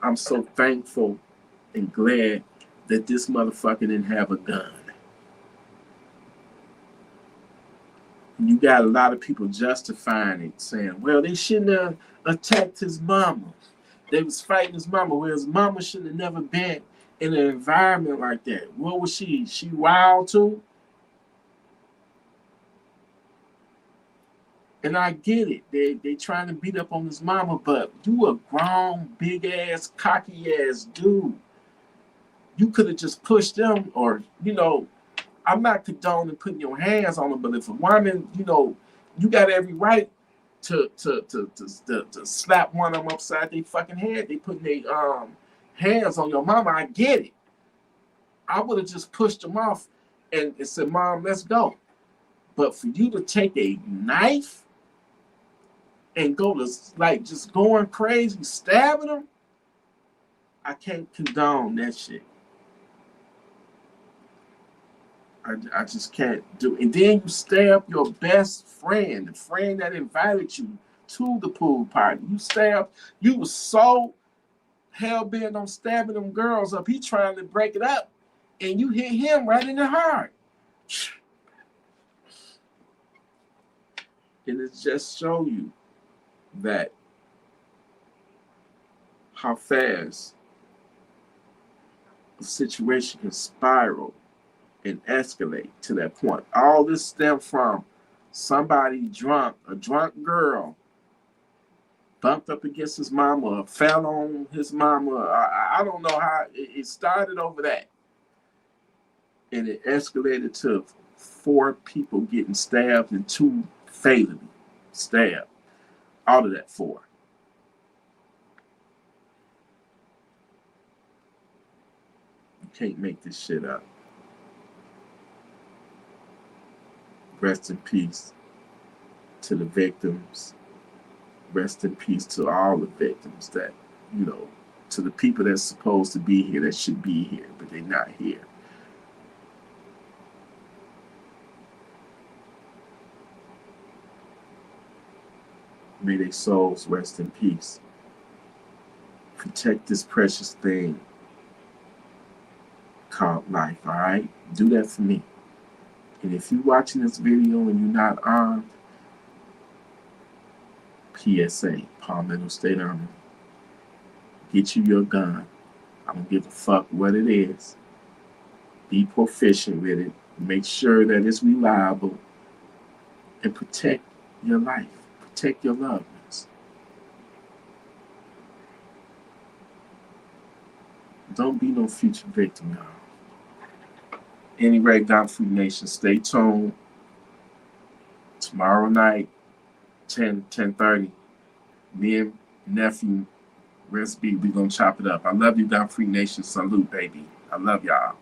I'm so thankful and glad that this motherfucker didn't have a gun. And you got a lot of people justifying it, saying, well, they shouldn't have attacked his mama. They was fighting his mama. Well, his mama should have never been in an environment like that. What was she? She wild too? And I get it. They trying to beat up on his mama, but you a grown, big-ass, cocky-ass dude. You could have just pushed them or, I'm not condoning putting your hands on them, but if a woman, you got every right to slap one of them upside their fucking head. They putting their hands on your mama. I get it. I would have just pushed them off and said, Mom, let's go. But for you to take a knife and go to just going crazy, stabbing them, I can't condone that shit. I just can't do it. And then you stab your best friend, the friend that invited you to the pool party. You was so hell-bent on stabbing them girls up. He trying to break it up, and you hit him right in the heart. And it just show you that how fast a situation can spiral and escalate to that point. All this stems from somebody drunk, a drunk girl, bumped up against his mama, or fell on his mama. I don't know how it started over that. And it escalated to 4 people getting stabbed and 2 fatally stabbed out of that 4. You can't make this shit up. Rest in peace to the victims. Rest in peace to all the victims that, to the people that's supposed to be here, that should be here, but they're not here. May their souls rest in peace. Protect this precious thing called life, all right? Do that for me. And if you're watching this video and you're not armed, PSA, Palmetto State Army, get you your gun. I don't give a fuck what it is. Be proficient with it. Make sure that it's reliable. And protect your life. Protect your loved ones. Don't be no future victim, y'all. Anyway, Gun Free Nation, stay tuned. Tomorrow night, 10:30. Me and nephew, Rest B, we gonna chop it up. I love you, Gun Free Nation. Salute, baby. I love y'all.